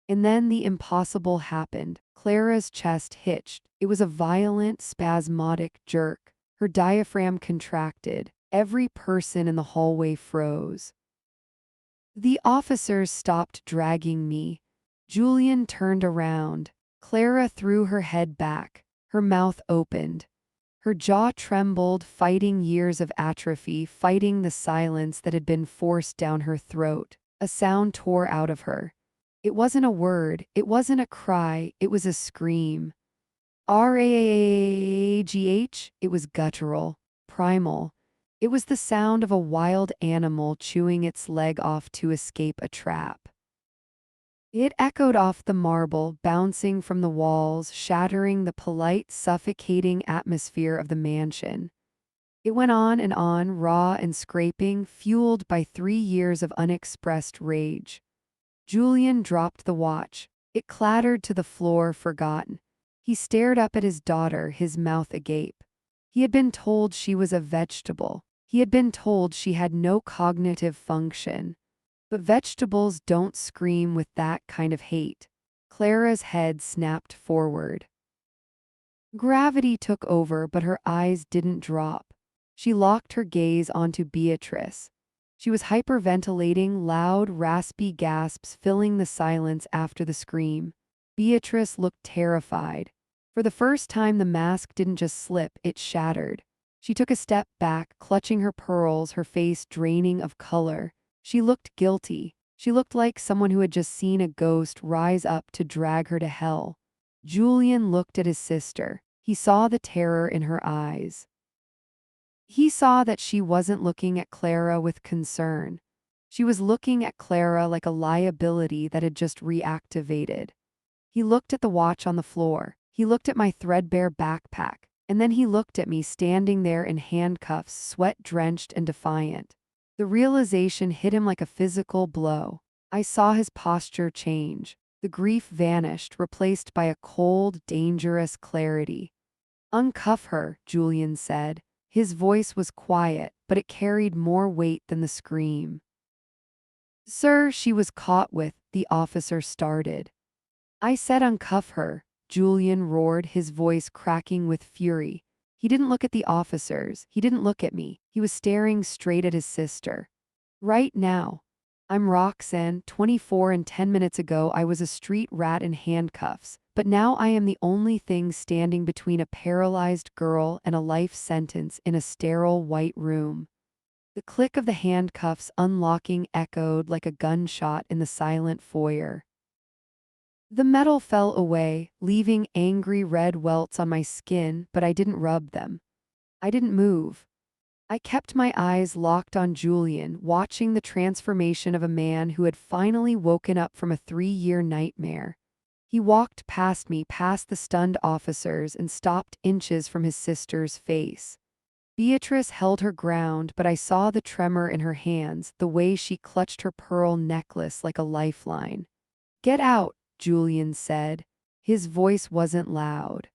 And then the impossible happened. Clara's chest hitched. It was a violent, spasmodic jerk. Her diaphragm contracted. Every person in the hallway froze. The officers stopped dragging me. Julian turned around. Clara threw her head back. Her mouth opened. Her jaw trembled, fighting years of atrophy, fighting the silence that had been forced down her throat. A sound tore out of her. It wasn't a word, it wasn't a cry, it was a scream. Ragh, it was guttural, primal. It was the sound of a wild animal chewing its leg off to escape a trap. It echoed off the marble, bouncing from the walls, shattering the polite, suffocating atmosphere of the mansion. It went on, raw and scraping, fueled by 3 years of unexpressed rage. Julian dropped the watch. It clattered to the floor, forgotten. He stared up at his daughter, his mouth agape. He had been told she was a vegetable. He had been told she had no cognitive function. But vegetables don't scream with that kind of hate. Clara's head snapped forward. Gravity took over, but her eyes didn't drop. She locked her gaze onto Beatrice. She was hyperventilating, loud, raspy gasps filling the silence after the scream. Beatrice looked terrified. For the first time, the mask didn't just slip, it shattered. She took a step back, clutching her pearls, her face draining of color. She looked guilty. She looked like someone who had just seen a ghost rise up to drag her to hell. Julian looked at his sister. He saw the terror in her eyes. He saw that she wasn't looking at Clara with concern. She was looking at Clara like a liability that had just reactivated. He looked at the watch on the floor. He looked at my threadbare backpack. And then he looked at me standing there in handcuffs, sweat-drenched and defiant. The realization hit him like a physical blow. I saw his posture change. The grief vanished, replaced by a cold, dangerous clarity. Uncuff her, Julian said. His voice was quiet, but it carried more weight than the scream. Sir, she was caught with, the officer started. I said uncuff her, Julian roared, his voice cracking with fury. He didn't look at the officers, he didn't look at me, he was staring straight at his sister. Right now. I'm Roxanne, 24, and 10 minutes ago I was a street rat in handcuffs, but now I am the only thing standing between a paralyzed girl and a life sentence in a sterile white room. The click of the handcuffs unlocking echoed like a gunshot in the silent foyer. The metal fell away, leaving angry red welts on my skin, but I didn't rub them. I didn't move. I kept my eyes locked on Julian, watching the transformation of a man who had finally woken up from a 3-year nightmare. He walked past me, past the stunned officers, and stopped inches from his sister's face. Beatrice held her ground, but I saw the tremor in her hands, the way she clutched her pearl necklace like a lifeline. Get out, Julian said. His voice wasn't loud.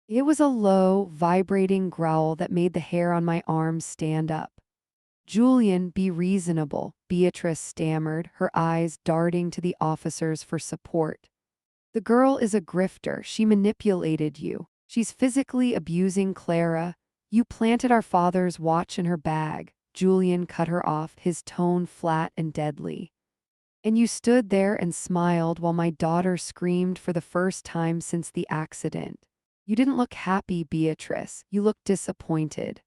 It was a low, vibrating growl that made the hair on my arms stand up. Julian, be reasonable, Beatrice stammered, her eyes darting to the officers for support. The girl is a grifter, she manipulated you. She's physically abusing Clara. You planted our father's watch in her bag. Julian cut her off, his tone flat and deadly. And you stood there and smiled while my daughter screamed for the first time since the accident. You didn't look happy, Beatrice. You looked disappointed.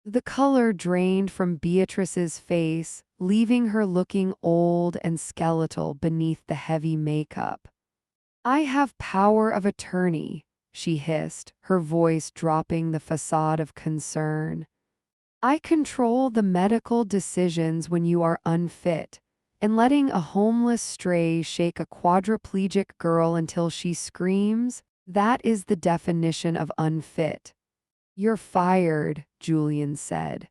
The color drained from Beatrice's face, leaving her looking old and skeletal beneath the heavy makeup. I have power of attorney, she hissed, her voice dropping the facade of concern. I control the medical decisions when you are unfit, and letting a homeless stray shake a quadriplegic girl until she screams, that is the definition of unfit. You're fired, Julian said.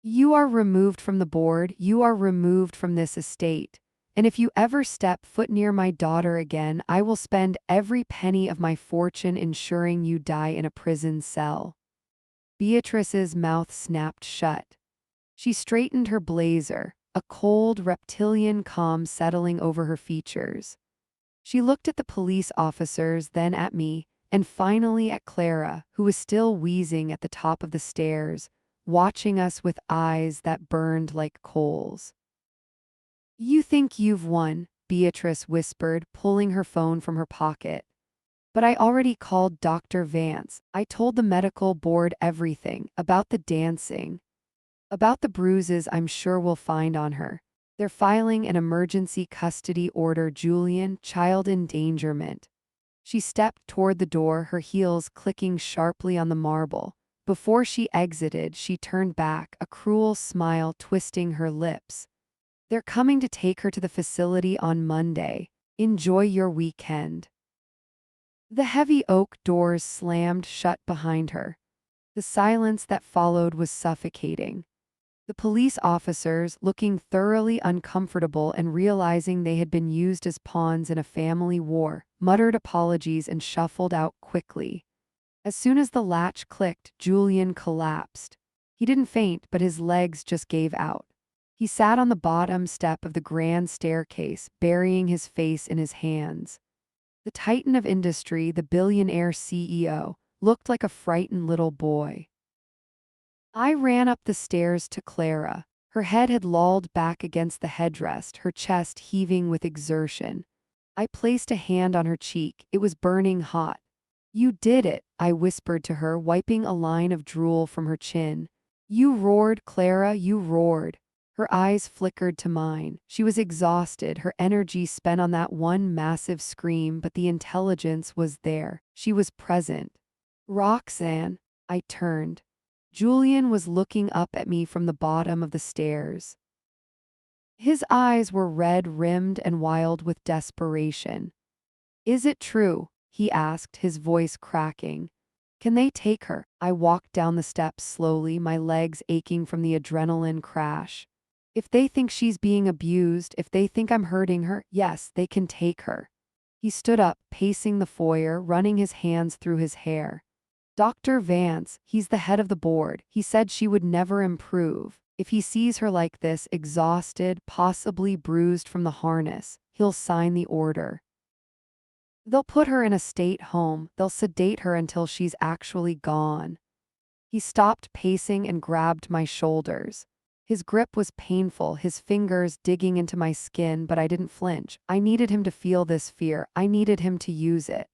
You are removed from the board, you are removed from this estate. And if you ever step foot near my daughter again, I will spend every penny of my fortune ensuring you die in a prison cell. Beatrice's mouth snapped shut. She straightened her blazer, a cold reptilian calm settling over her features. She looked at the police officers, then at me, and finally at Clara, who was still wheezing at the top of the stairs, watching us with eyes that burned like coals. You think you've won, Beatrice whispered, pulling her phone from her pocket. But I already called Dr. Vance. I told the medical board everything, about the dancing, about the bruises I'm sure we'll find on her. They're filing an emergency custody order, Julian, child endangerment. She stepped toward the door, her heels clicking sharply on the marble. Before she exited, she turned back, a cruel smile twisting her lips. They're coming to take her to the facility on Monday. Enjoy your weekend. The heavy oak doors slammed shut behind her. The silence that followed was suffocating. The police officers, looking thoroughly uncomfortable and realizing they had been used as pawns in a family war, muttered apologies and shuffled out quickly. As soon as the latch clicked, Julian collapsed. He didn't faint, but his legs just gave out. He sat on the bottom step of the grand staircase, burying his face in his hands. The titan of industry, the billionaire CEO, looked like a frightened little boy. I ran up the stairs to Clara. Her head had lolled back against the headrest, her chest heaving with exertion. I placed a hand on her cheek. It was burning hot. You did it, I whispered to her, wiping a line of drool from her chin. You roared, Clara, you roared. Her eyes flickered to mine. She was exhausted, her energy spent on that one massive scream, but the intelligence was there. She was present. Roxanne, I turned. Julian was looking up at me from the bottom of the stairs. His eyes were red-rimmed and wild with desperation. Is it true? He asked, his voice cracking. Can they take her? I walked down the steps slowly, my legs aching from the adrenaline crash. If they think she's being abused, if they think I'm hurting her, yes, they can take her. He stood up, pacing the foyer, running his hands through his hair. Dr. Vance, he's the head of the board. He said she would never improve. If he sees her like this, exhausted, possibly bruised from the harness, he'll sign the order. They'll put her in a state home. They'll sedate her until she's actually gone. He stopped pacing and grabbed my shoulders. His grip was painful, his fingers digging into my skin, but I didn't flinch. I needed him to feel this fear. I needed him to use it.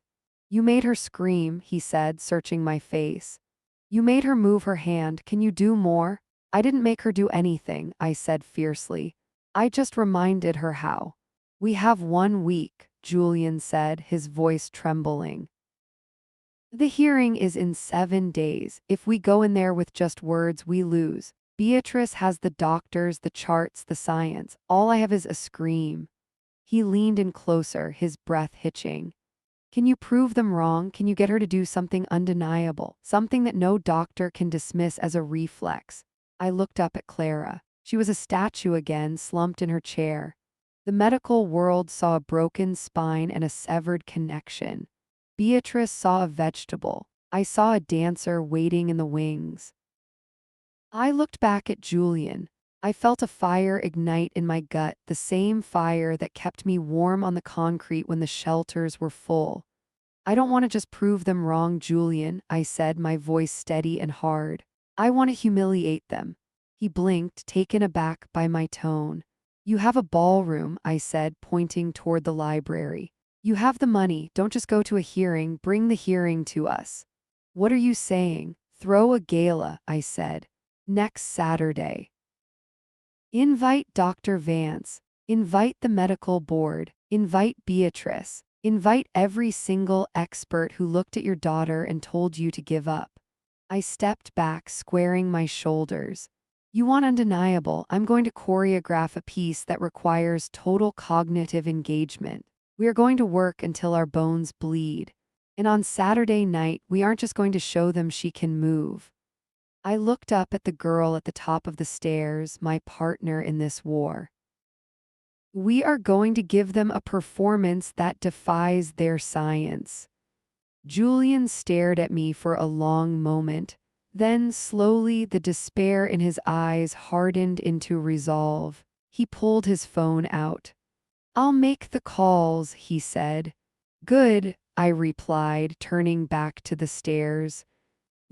You made her scream, he said, searching my face. You made her move her hand. Can you do more? I didn't make her do anything, I said fiercely. I just reminded her how. We have 1 week, Julian said, his voice trembling. The hearing is in 7 days. If we go in there with just words, we lose. Beatrice has the doctors, the charts, the science. All I have is a scream. He leaned in closer, his breath hitching. Can you prove them wrong? Can you get her to do something undeniable? Something that no doctor can dismiss as a reflex? I looked up at Clara. She was a statue again, slumped in her chair. The medical world saw a broken spine and a severed connection. Beatrice saw a vegetable. I saw a dancer waiting in the wings. I looked back at Julian. I felt a fire ignite in my gut, the same fire that kept me warm on the concrete when the shelters were full. I don't want to just prove them wrong, Julian, I said, my voice steady and hard. I want to humiliate them. He blinked, taken aback by my tone. You have a ballroom, I said, pointing toward the library. You have the money, don't just go to a hearing, bring the hearing to us. What are you saying? Throw a gala, I said. Next Saturday. Invite Dr. Vance. Invite the medical board. Invite Beatrice. Invite every single expert who looked at your daughter and told you to give up. I stepped back, squaring my shoulders. You want undeniable? I'm going to choreograph a piece that requires total cognitive engagement. We are going to work until our bones bleed. And on Saturday night, we aren't just going to show them she can move. I looked up at the girl at the top of the stairs, my partner in this war. We are going to give them a performance that defies their science. Julian stared at me for a long moment. Then, slowly, the despair in his eyes hardened into resolve. He pulled his phone out. I'll make the calls, he said. Good, I replied, turning back to the stairs.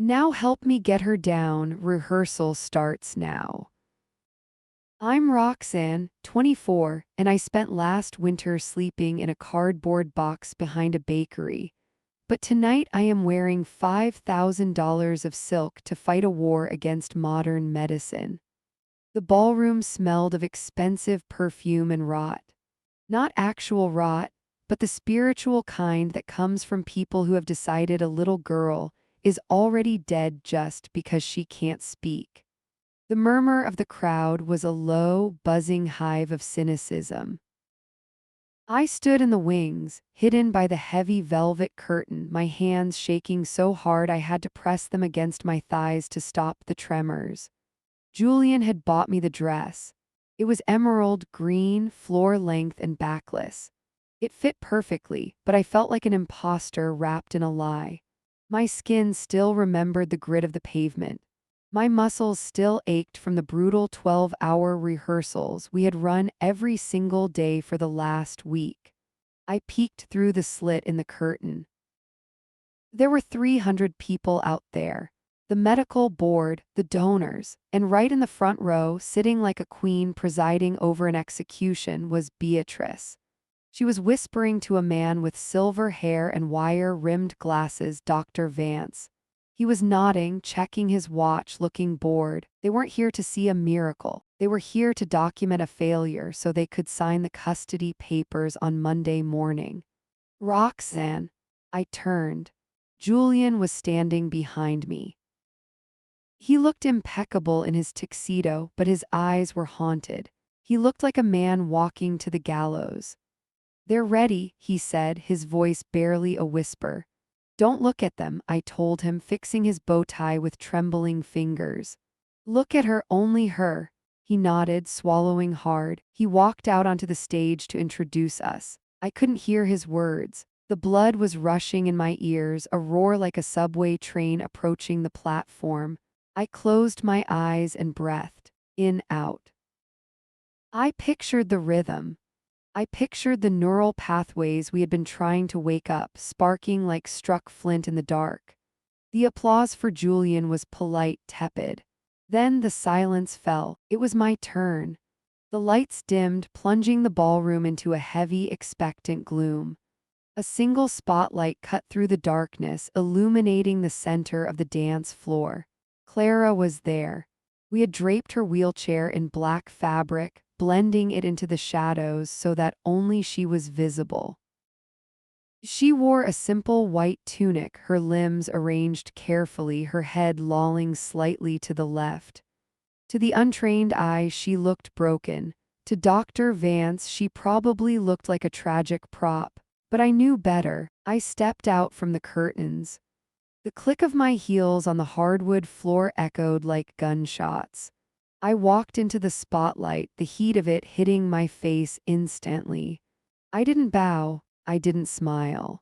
Now help me get her down. Rehearsal starts now. I'm Roxanne, 24, and I spent last winter sleeping in a cardboard box behind a bakery. But tonight I am wearing $5,000 of silk to fight a war against modern medicine. The ballroom smelled of expensive perfume and rot. Not actual rot, but the spiritual kind that comes from people who have decided a little girl is already dead just because she can't speak. The murmur of the crowd was a low, buzzing hive of cynicism. I stood in the wings, hidden by the heavy velvet curtain, my hands shaking so hard I had to press them against my thighs to stop the tremors. Julian had bought me the dress. It was emerald green, floor-length and backless. It fit perfectly, but I felt like an imposter wrapped in a lie. My skin still remembered the grit of the pavement. My muscles still ached from the brutal 12-hour rehearsals we had run every single day for the last week. I peeked through the slit in the curtain. There were 300 people out there. The medical board, the donors, and right in the front row, sitting like a queen presiding over an execution, was Beatrice. She was whispering to a man with silver hair and wire-rimmed glasses, Dr. Vance. He was nodding, checking his watch, looking bored. They weren't here to see a miracle. They were here to document a failure so they could sign the custody papers on Monday morning. Roxanne. I turned. Julian was standing behind me. He looked impeccable in his tuxedo, but his eyes were haunted. He looked like a man walking to the gallows. They're ready, he said, his voice barely a whisper. Don't look at them, I told him, fixing his bow tie with trembling fingers. Look at her, only her. He nodded, swallowing hard. He walked out onto the stage to introduce us. I couldn't hear his words. The blood was rushing in my ears, a roar like a subway train approaching the platform. I closed my eyes and breathed in, out. I pictured the rhythm. I pictured the neural pathways we had been trying to wake up, sparking like struck flint in the dark. The applause for Julian was polite, tepid. Then the silence fell. It was my turn. The lights dimmed, plunging the ballroom into a heavy, expectant gloom. A single spotlight cut through the darkness, illuminating the center of the dance floor. Clara was there. We had draped her wheelchair in black fabric, blending it into the shadows so that only she was visible. She wore a simple white tunic, her limbs arranged carefully, her head lolling slightly to the left. To the untrained eye, she looked broken. To Dr. Vance, she probably looked like a tragic prop. But I knew better. I stepped out from the curtains. The click of my heels on the hardwood floor echoed like gunshots. I walked into the spotlight, the heat of it hitting my face instantly. I didn't bow. I didn't smile.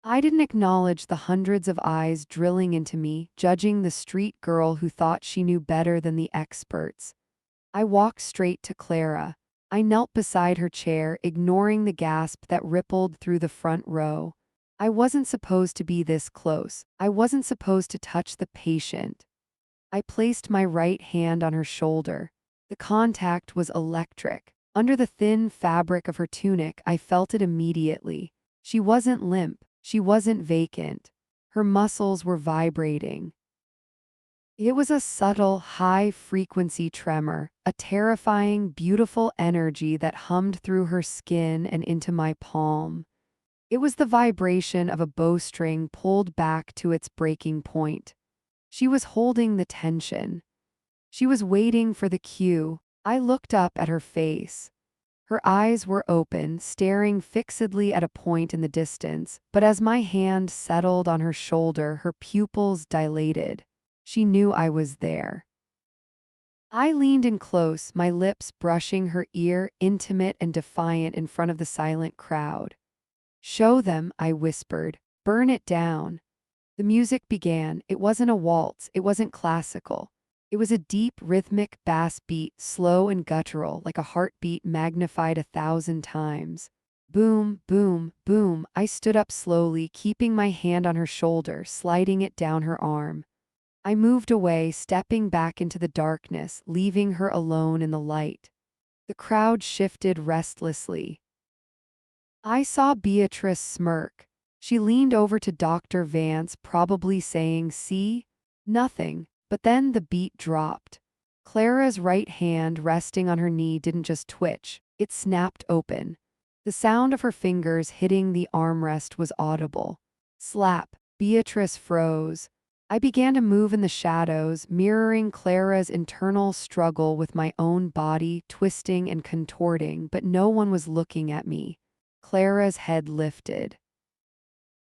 I didn't acknowledge the hundreds of eyes drilling into me, judging the street girl who thought she knew better than the experts. I walked straight to Clara. I knelt beside her chair, ignoring the gasp that rippled through the front row. I wasn't supposed to be this close. I wasn't supposed to touch the patient. I placed my right hand on her shoulder. The contact was electric. Under the thin fabric of her tunic, I felt it immediately. She wasn't limp. She wasn't vacant. Her muscles were vibrating. It was a subtle, high-frequency tremor, a terrifying, beautiful energy that hummed through her skin and into my palm. It was the vibration of a bowstring pulled back to its breaking point. She was holding the tension. She was waiting for the cue. I looked up at her face. Her eyes were open, staring fixedly at a point in the distance, but as my hand settled on her shoulder, her pupils dilated. She knew I was there. I leaned in close, my lips brushing her ear, intimate and defiant in front of the silent crowd. "Show them," I whispered. "Burn it down." The music began. It wasn't a waltz, it wasn't classical. It was a deep, rhythmic bass beat, slow and guttural, like a heartbeat magnified 1,000 times. Boom, boom, boom. I stood up slowly, keeping my hand on her shoulder, sliding it down her arm. I moved away, stepping back into the darkness, leaving her alone in the light. The crowd shifted restlessly. I saw Beatrice smirk. She leaned over to Dr. Vance, probably saying, "See? Nothing." But then the beat dropped. Clara's right hand resting on her knee didn't just twitch, it snapped open. The sound of her fingers hitting the armrest was audible. Slap. Beatrice froze. I began to move in the shadows, mirroring Clara's internal struggle with my own body, twisting and contorting, but no one was looking at me. Clara's head lifted.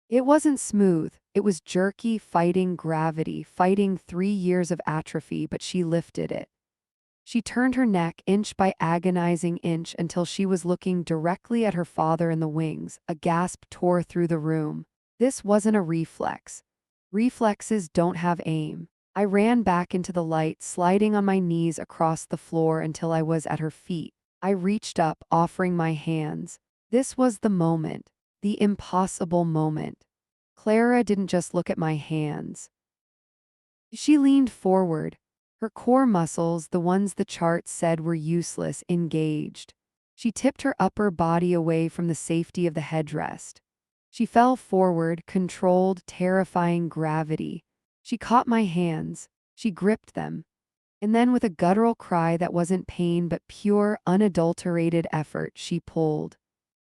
It wasn't smooth, it was jerky, fighting gravity, fighting 3 years of atrophy, but she lifted it. She turned her neck inch by agonizing inch until she was looking directly at her father in the wings. A gasp tore through the room. This wasn't a reflex. Reflexes don't have aim. I ran back into the light, sliding on my knees across the floor until I was at her feet. I reached up, offering my hands. This was the moment. The impossible moment. Clara didn't just look at my hands. She leaned forward. Her core muscles, the ones the charts said were useless, engaged. She tipped her upper body away from the safety of the headrest. She fell forward, controlled, terrifying gravity. She caught my hands. She gripped them. And then with a guttural cry that wasn't pain but pure, unadulterated effort, she pulled.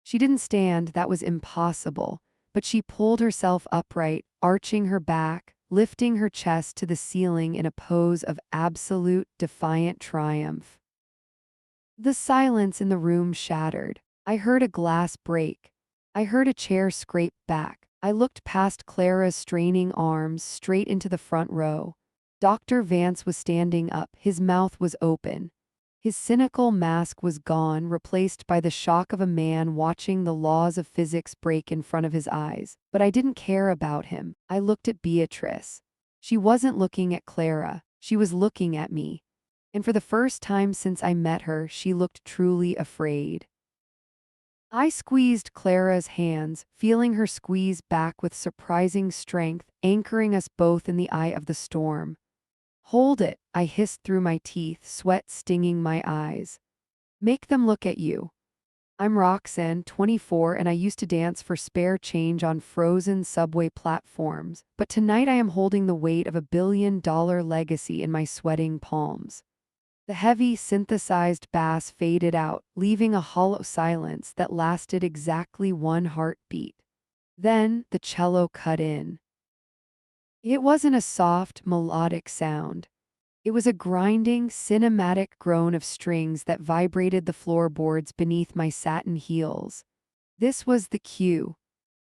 She didn't stand, that was impossible, but she pulled herself upright, arching her back, lifting her chest to the ceiling in a pose of absolute, defiant triumph. The silence in the room shattered. I heard a glass break. I heard a chair scrape back. I looked past Clara's straining arms straight into the front row. Dr. Vance was standing up, his mouth was open. His cynical mask was gone, replaced by the shock of a man watching the laws of physics break in front of his eyes. But I didn't care about him. I looked at Beatrice. She wasn't looking at Clara. She was looking at me. And for the first time since I met her, she looked truly afraid. I squeezed Clara's hands, feeling her squeeze back with surprising strength, anchoring us both in the eye of the storm. "Hold it," I hissed through my teeth, sweat stinging my eyes. "Make them look at you." I'm Roxanne, 24, and I used to dance for spare change on frozen subway platforms, but tonight I am holding the weight of $1 billion legacy in my sweating palms. The heavy, synthesized bass faded out, leaving a hollow silence that lasted exactly one heartbeat. Then the cello cut in. It wasn't a soft, melodic sound. It was a grinding, cinematic groan of strings that vibrated the floorboards beneath my satin heels. This was the cue.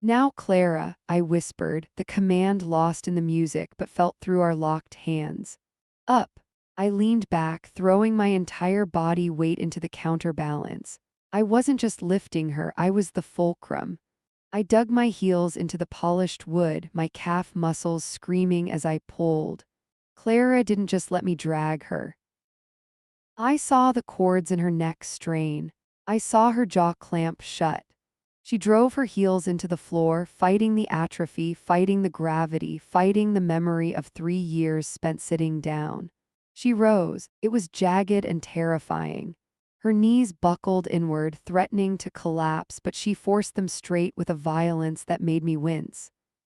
"Now, Clara," I whispered, the command lost in the music but felt through our locked hands. "Up." I leaned back, throwing my entire body weight into the counterbalance. I wasn't just lifting her, I was the fulcrum. I dug my heels into the polished wood, my calf muscles screaming as I pulled. Clara didn't just let me drag her. I saw the cords in her neck strain. I saw her jaw clamp shut. She drove her heels into the floor, fighting the atrophy, fighting the gravity, fighting the memory of 3 years spent sitting down. She rose. It was jagged and terrifying. Her knees buckled inward, threatening to collapse, but she forced them straight with a violence that made me wince.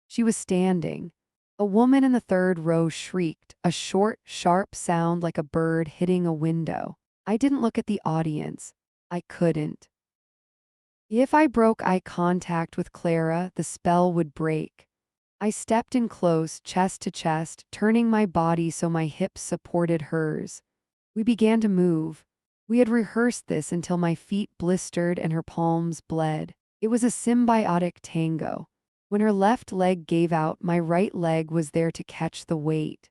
She was standing. A woman in the third row shrieked, a short, sharp sound like a bird hitting a window. I didn't look at the audience. I couldn't. If I broke eye contact with Clara, the spell would break. I stepped in close, chest to chest, turning my body so my hips supported hers. We began to move. We had rehearsed this until my feet blistered and her palms bled. It was a symbiotic tango. When her left leg gave out, my right leg was there to catch the weight.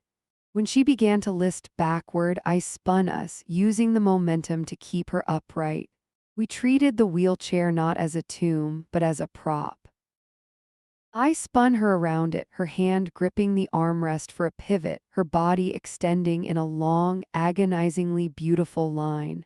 When she began to list backward, I spun us, using the momentum to keep her upright. We treated the wheelchair not as a tomb, but as a prop. I spun her around it, her hand gripping the armrest for a pivot, her body extending in a long, agonizingly beautiful line.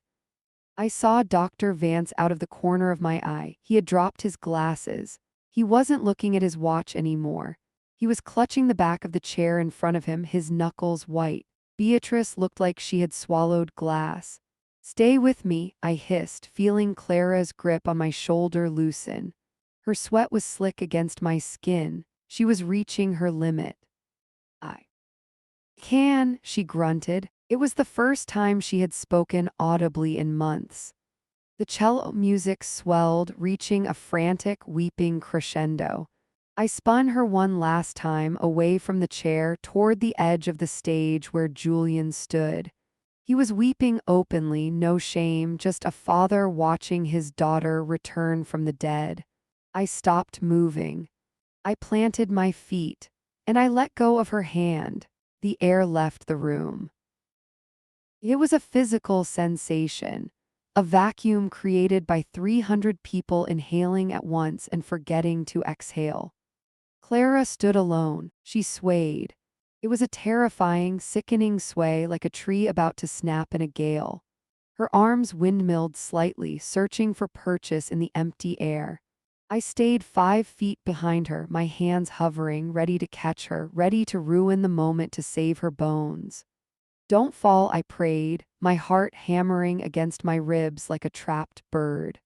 I saw Dr. Vance out of the corner of my eye. He had dropped his glasses. He wasn't looking at his watch anymore. He was clutching the back of the chair in front of him, his knuckles white. Beatrice looked like she had swallowed glass. "Stay with me," I hissed, feeling Clara's grip on my shoulder loosen. Her sweat was slick against my skin. She was reaching her limit. "I can," she grunted. It was the first time she had spoken audibly in months. The cello music swelled, reaching a frantic, weeping crescendo. I spun her one last time away from the chair toward the edge of the stage where Julian stood. He was weeping openly, no shame, just a father watching his daughter return from the dead. I stopped moving. I planted my feet, and I let go of her hand. The air left the room. It was a physical sensation, a vacuum created by 300 people inhaling at once and forgetting to exhale. Clara stood alone. She swayed. It was a terrifying, sickening sway like a tree about to snap in a gale. Her arms windmilled slightly, searching for purchase in the empty air. I stayed 5 feet behind her, my hands hovering, ready to catch her, ready to ruin the moment to save her bones. "Don't fall," I prayed, my heart hammering against my ribs like a trapped bird.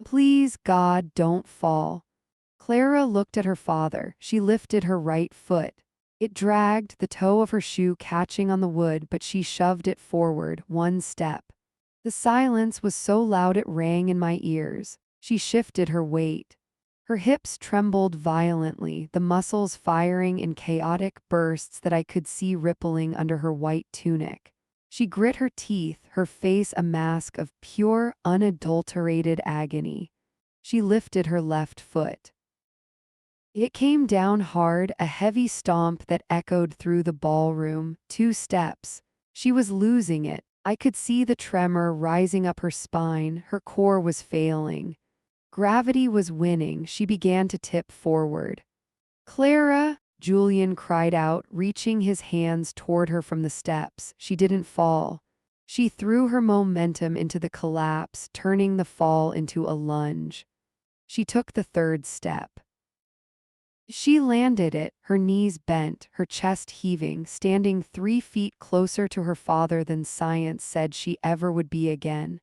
"Please, God, don't fall." Clara looked at her father. She lifted her right foot. It dragged, the toe of her shoe catching on the wood, but she shoved it forward, one step. The silence was so loud it rang in my ears. She shifted her weight. Her hips trembled violently, the muscles firing in chaotic bursts that I could see rippling under her white tunic. She grit her teeth, her face a mask of pure, unadulterated agony. She lifted her left foot. It came down hard, a heavy stomp that echoed through the ballroom. 2 steps. She was losing it. I could see the tremor rising up her spine, her core was failing. Gravity was winning, she began to tip forward. Clara, Julian cried out, reaching his hands toward her from the steps. She didn't fall. She threw her momentum into the collapse, turning the fall into a lunge. She took the third step. She landed it, her knees bent, her chest heaving, standing 3 feet closer to her father than science said she ever would be again.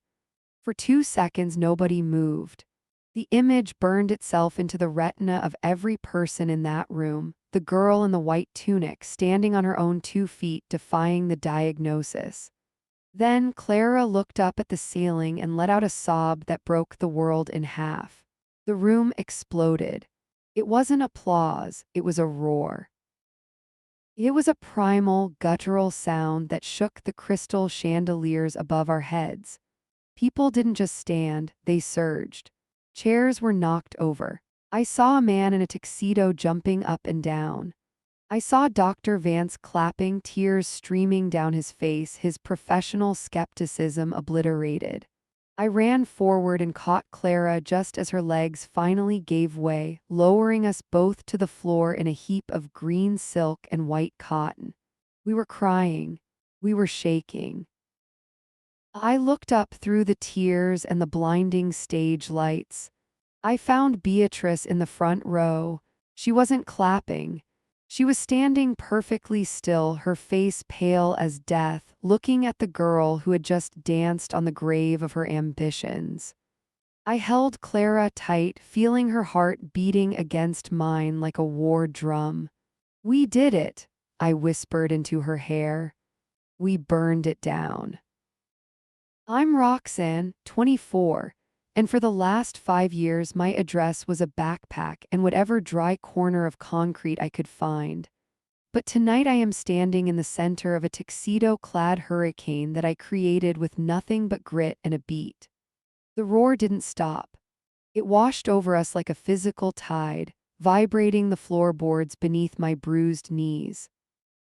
For 2 seconds nobody moved. The image burned itself into the retina of every person in that room, the girl in the white tunic standing on her own 2 feet defying the diagnosis. Then Clara looked up at the ceiling and let out a sob that broke the world in half. The room exploded. It wasn't applause, it was a roar. It was a primal, guttural sound that shook the crystal chandeliers above our heads. People didn't just stand, they surged. Chairs were knocked over. I saw a man in a tuxedo jumping up and down. I saw Dr. Vance clapping, tears streaming down his face, his professional skepticism obliterated. I ran forward and caught Clara just as her legs finally gave way, lowering us both to the floor in a heap of green silk and white cotton. We were crying. We were shaking. I looked up through the tears and the blinding stage lights. I found Beatrice in the front row. She wasn't clapping. She was standing perfectly still, her face pale as death, looking at the girl who had just danced on the grave of her ambitions. I held Clara tight, feeling her heart beating against mine like a war drum. "We did it," I whispered into her hair. "We burned it down." I'm Roxanne, 24. And for the last 5 years my address was a backpack and whatever dry corner of concrete I could find. But tonight I am standing in the center of a tuxedo-clad hurricane that I created with nothing but grit and a beat. The roar didn't stop. It washed over us like a physical tide, vibrating the floorboards beneath my bruised knees.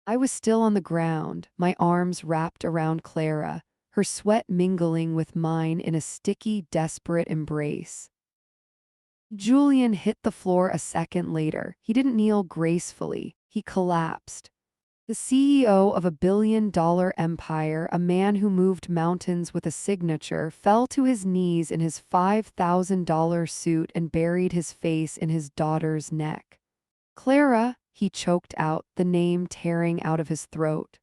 I was still on the ground, my arms wrapped around Clara, her sweat mingling with mine in a sticky, desperate embrace. Julian hit the floor a second later. He didn't kneel gracefully. He collapsed. The CEO of a billion-dollar empire, a man who moved mountains with a signature, fell to his knees in his $5,000 suit and buried his face in his daughter's neck. "Clara," he choked out, the name tearing out of his throat.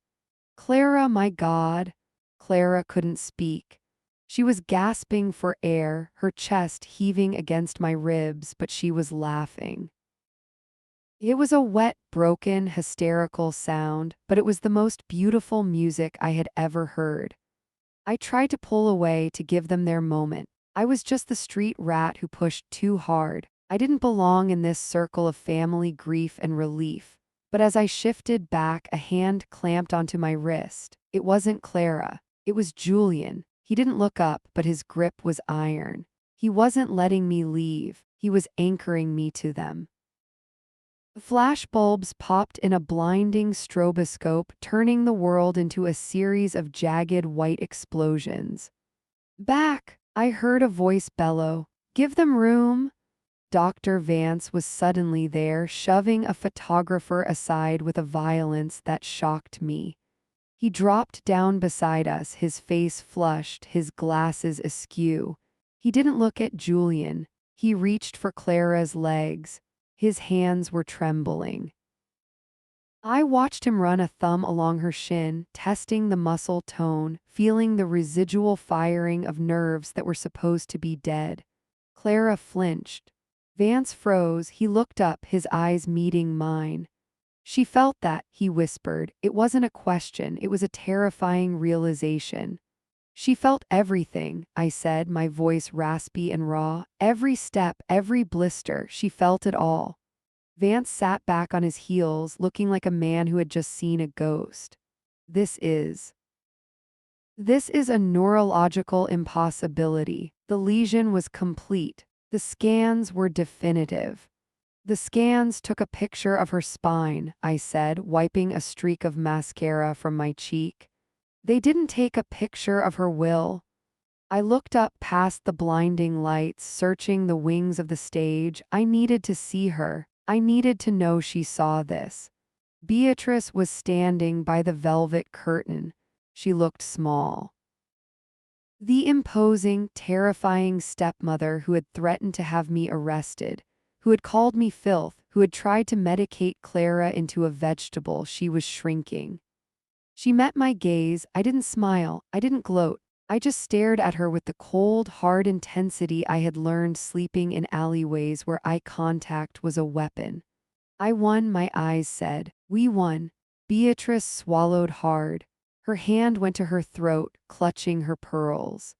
"Clara, my God." Clara couldn't speak. She was gasping for air, her chest heaving against my ribs, but she was laughing. It was a wet, broken, hysterical sound, but it was the most beautiful music I had ever heard. I tried to pull away to give them their moment. I was just the street rat who pushed too hard. I didn't belong in this circle of family grief and relief. But as I shifted back, a hand clamped onto my wrist. It wasn't Clara. It was Julian. He didn't look up, but his grip was iron. He wasn't letting me leave. He was anchoring me to them. Flashbulbs popped in a blinding stroboscope, turning the world into a series of jagged white explosions. "Back!" I heard a voice bellow. "Give them room!" Dr. Vance was suddenly there, shoving a photographer aside with a violence that shocked me. He dropped down beside us, his face flushed, his glasses askew. He didn't look at Julian. He reached for Clara's legs. His hands were trembling. I watched him run a thumb along her shin, testing the muscle tone, feeling the residual firing of nerves that were supposed to be dead. Clara flinched. Vance froze. He looked up, his eyes meeting mine. "She felt that," he whispered. It wasn't a question, it was a terrifying realization. "She felt everything," I said, my voice raspy and raw. "Every step, every blister, she felt it all." Vance sat back on his heels, looking like a man who had just seen a ghost. This is a neurological impossibility. The lesion was complete. The scans were definitive. "The scans took a picture of her spine," I said, wiping a streak of mascara from my cheek. They didn't take a picture of her will. I looked up past the blinding lights, searching the wings of the stage. I needed to see her. I needed to know she saw this. Beatrice was standing by the velvet curtain. She looked small. The imposing, terrifying stepmother who had threatened to have me arrested, who had called me filth, who had tried to medicate Clara into a vegetable, she was shrinking. She met my gaze. I didn't smile. I didn't gloat. I just stared at her with the cold, hard intensity I had learned sleeping in alleyways where eye contact was a weapon. I won, my eyes said. We won. Beatrice swallowed hard. Her hand went to her throat, clutching her pearls.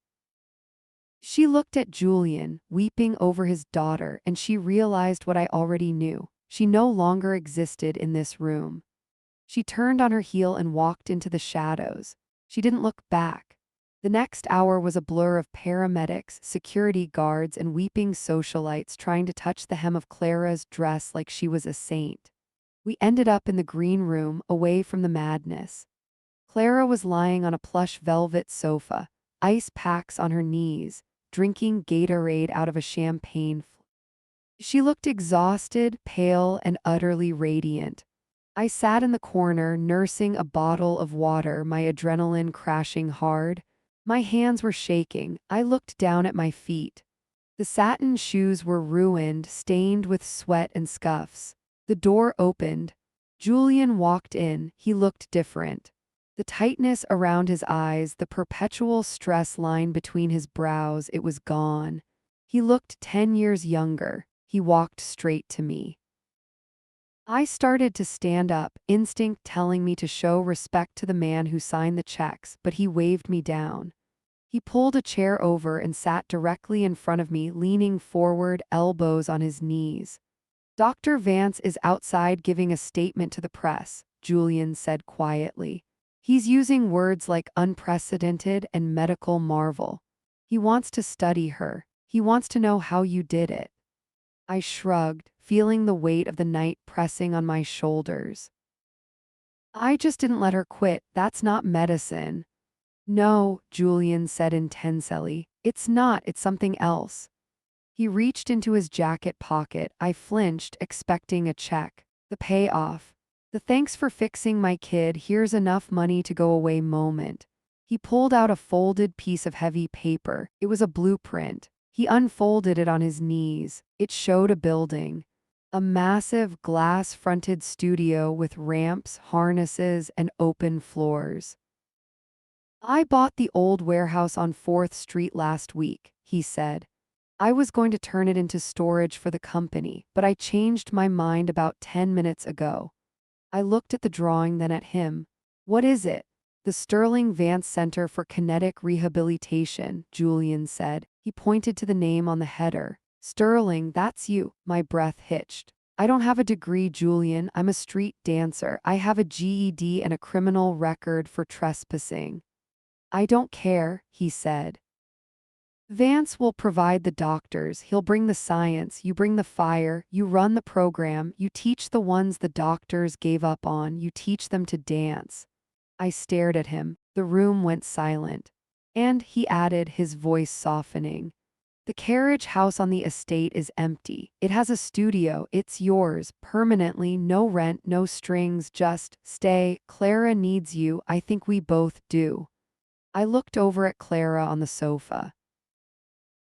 She looked at Julian, weeping over his daughter, and she realized what I already knew. She no longer existed in this room. She turned on her heel and walked into the shadows. She didn't look back. The next hour was a blur of paramedics, security guards, and weeping socialites trying to touch the hem of Clara's dress like she was a saint. We ended up in the green room, away from the madness. Clara was lying on a plush velvet sofa, ice packs on her knees, drinking Gatorade out of a champagne flask. She looked exhausted, pale, and utterly radiant. I sat in the corner, nursing a bottle of water, my adrenaline crashing hard. My hands were shaking. I looked down at my feet. The satin shoes were ruined, stained with sweat and scuffs. The door opened. Julian walked in. He looked different. The tightness around his eyes, the perpetual stress line between his brows, it was gone. He looked 10 years younger. He walked straight to me. I started to stand up, instinct telling me to show respect to the man who signed the checks, but he waved me down. He pulled a chair over and sat directly in front of me, leaning forward, elbows on his knees. Dr. Vance is outside giving a statement to the press, Julian said quietly. He's using words like unprecedented and medical marvel. He wants to study her. He wants to know how you did it. I shrugged, feeling the weight of the night pressing on my shoulders. I just didn't let her quit. That's not medicine. No, Julian said intensely. It's not, it's something else. He reached into his jacket pocket. I flinched, expecting a check. The payoff. The thanks for fixing my kid, here's enough money to go away moment. He pulled out a folded piece of heavy paper. It was a blueprint. He unfolded it on his knees. It showed a building. A massive glass-fronted studio with ramps, harnesses, and open floors. I bought the old warehouse on 4th Street last week, he said. I was going to turn it into storage for the company, but I changed my mind about 10 minutes ago. I looked at the drawing, then at him. What is it? The Sterling Vance Center for Kinetic Rehabilitation, Julian said. He pointed to the name on the header. Sterling, that's you. My breath hitched. I don't have a degree, Julian. I'm a street dancer. I have a GED and a criminal record for trespassing. I don't care, he said. Vance will provide the doctors, he'll bring the science, you bring the fire, you run the program, you teach the ones the doctors gave up on, you teach them to dance. I stared at him. The room went silent. And, he added, his voice softening, the carriage house on the estate is empty. It has a studio, it's yours, permanently, no rent, no strings, just stay. Clara needs you, I think we both do. I looked over at Clara on the sofa.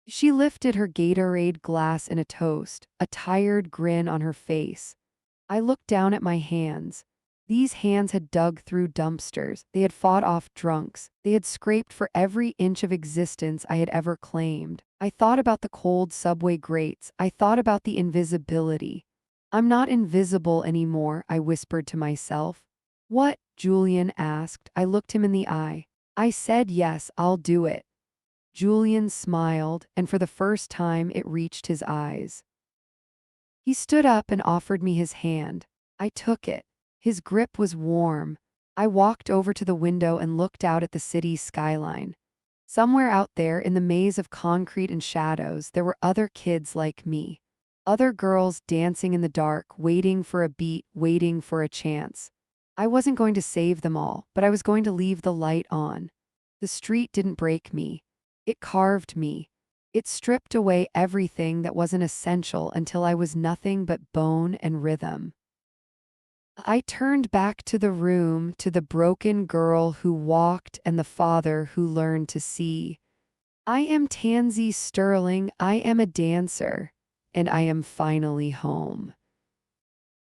She lifted her Gatorade glass in a toast, a tired grin on her face. I looked down at my hands. These hands had dug through dumpsters, they had fought off drunks, they had scraped for every inch of existence I had ever claimed. I thought about the cold subway grates, I thought about the invisibility. I'm not invisible anymore, I whispered to myself. What? Julian asked. I looked him in the eye. I said yes, I'll do it. Julian smiled, and for the first time it reached his eyes. He stood up and offered me his hand. I took it. His grip was warm. I walked over to the window and looked out at the city's skyline. Somewhere out there in the maze of concrete and shadows, there were other kids like me. Other girls dancing in the dark, waiting for a beat, waiting for a chance. I wasn't going to save them all, but I was going to leave the light on. The street didn't break me. It carved me. It stripped away everything that wasn't essential until I was nothing but bone and rhythm. I turned back to the room, to the broken girl who walked and the father who learned to see. I am Tansy Sterling, I am a dancer, and I am finally home.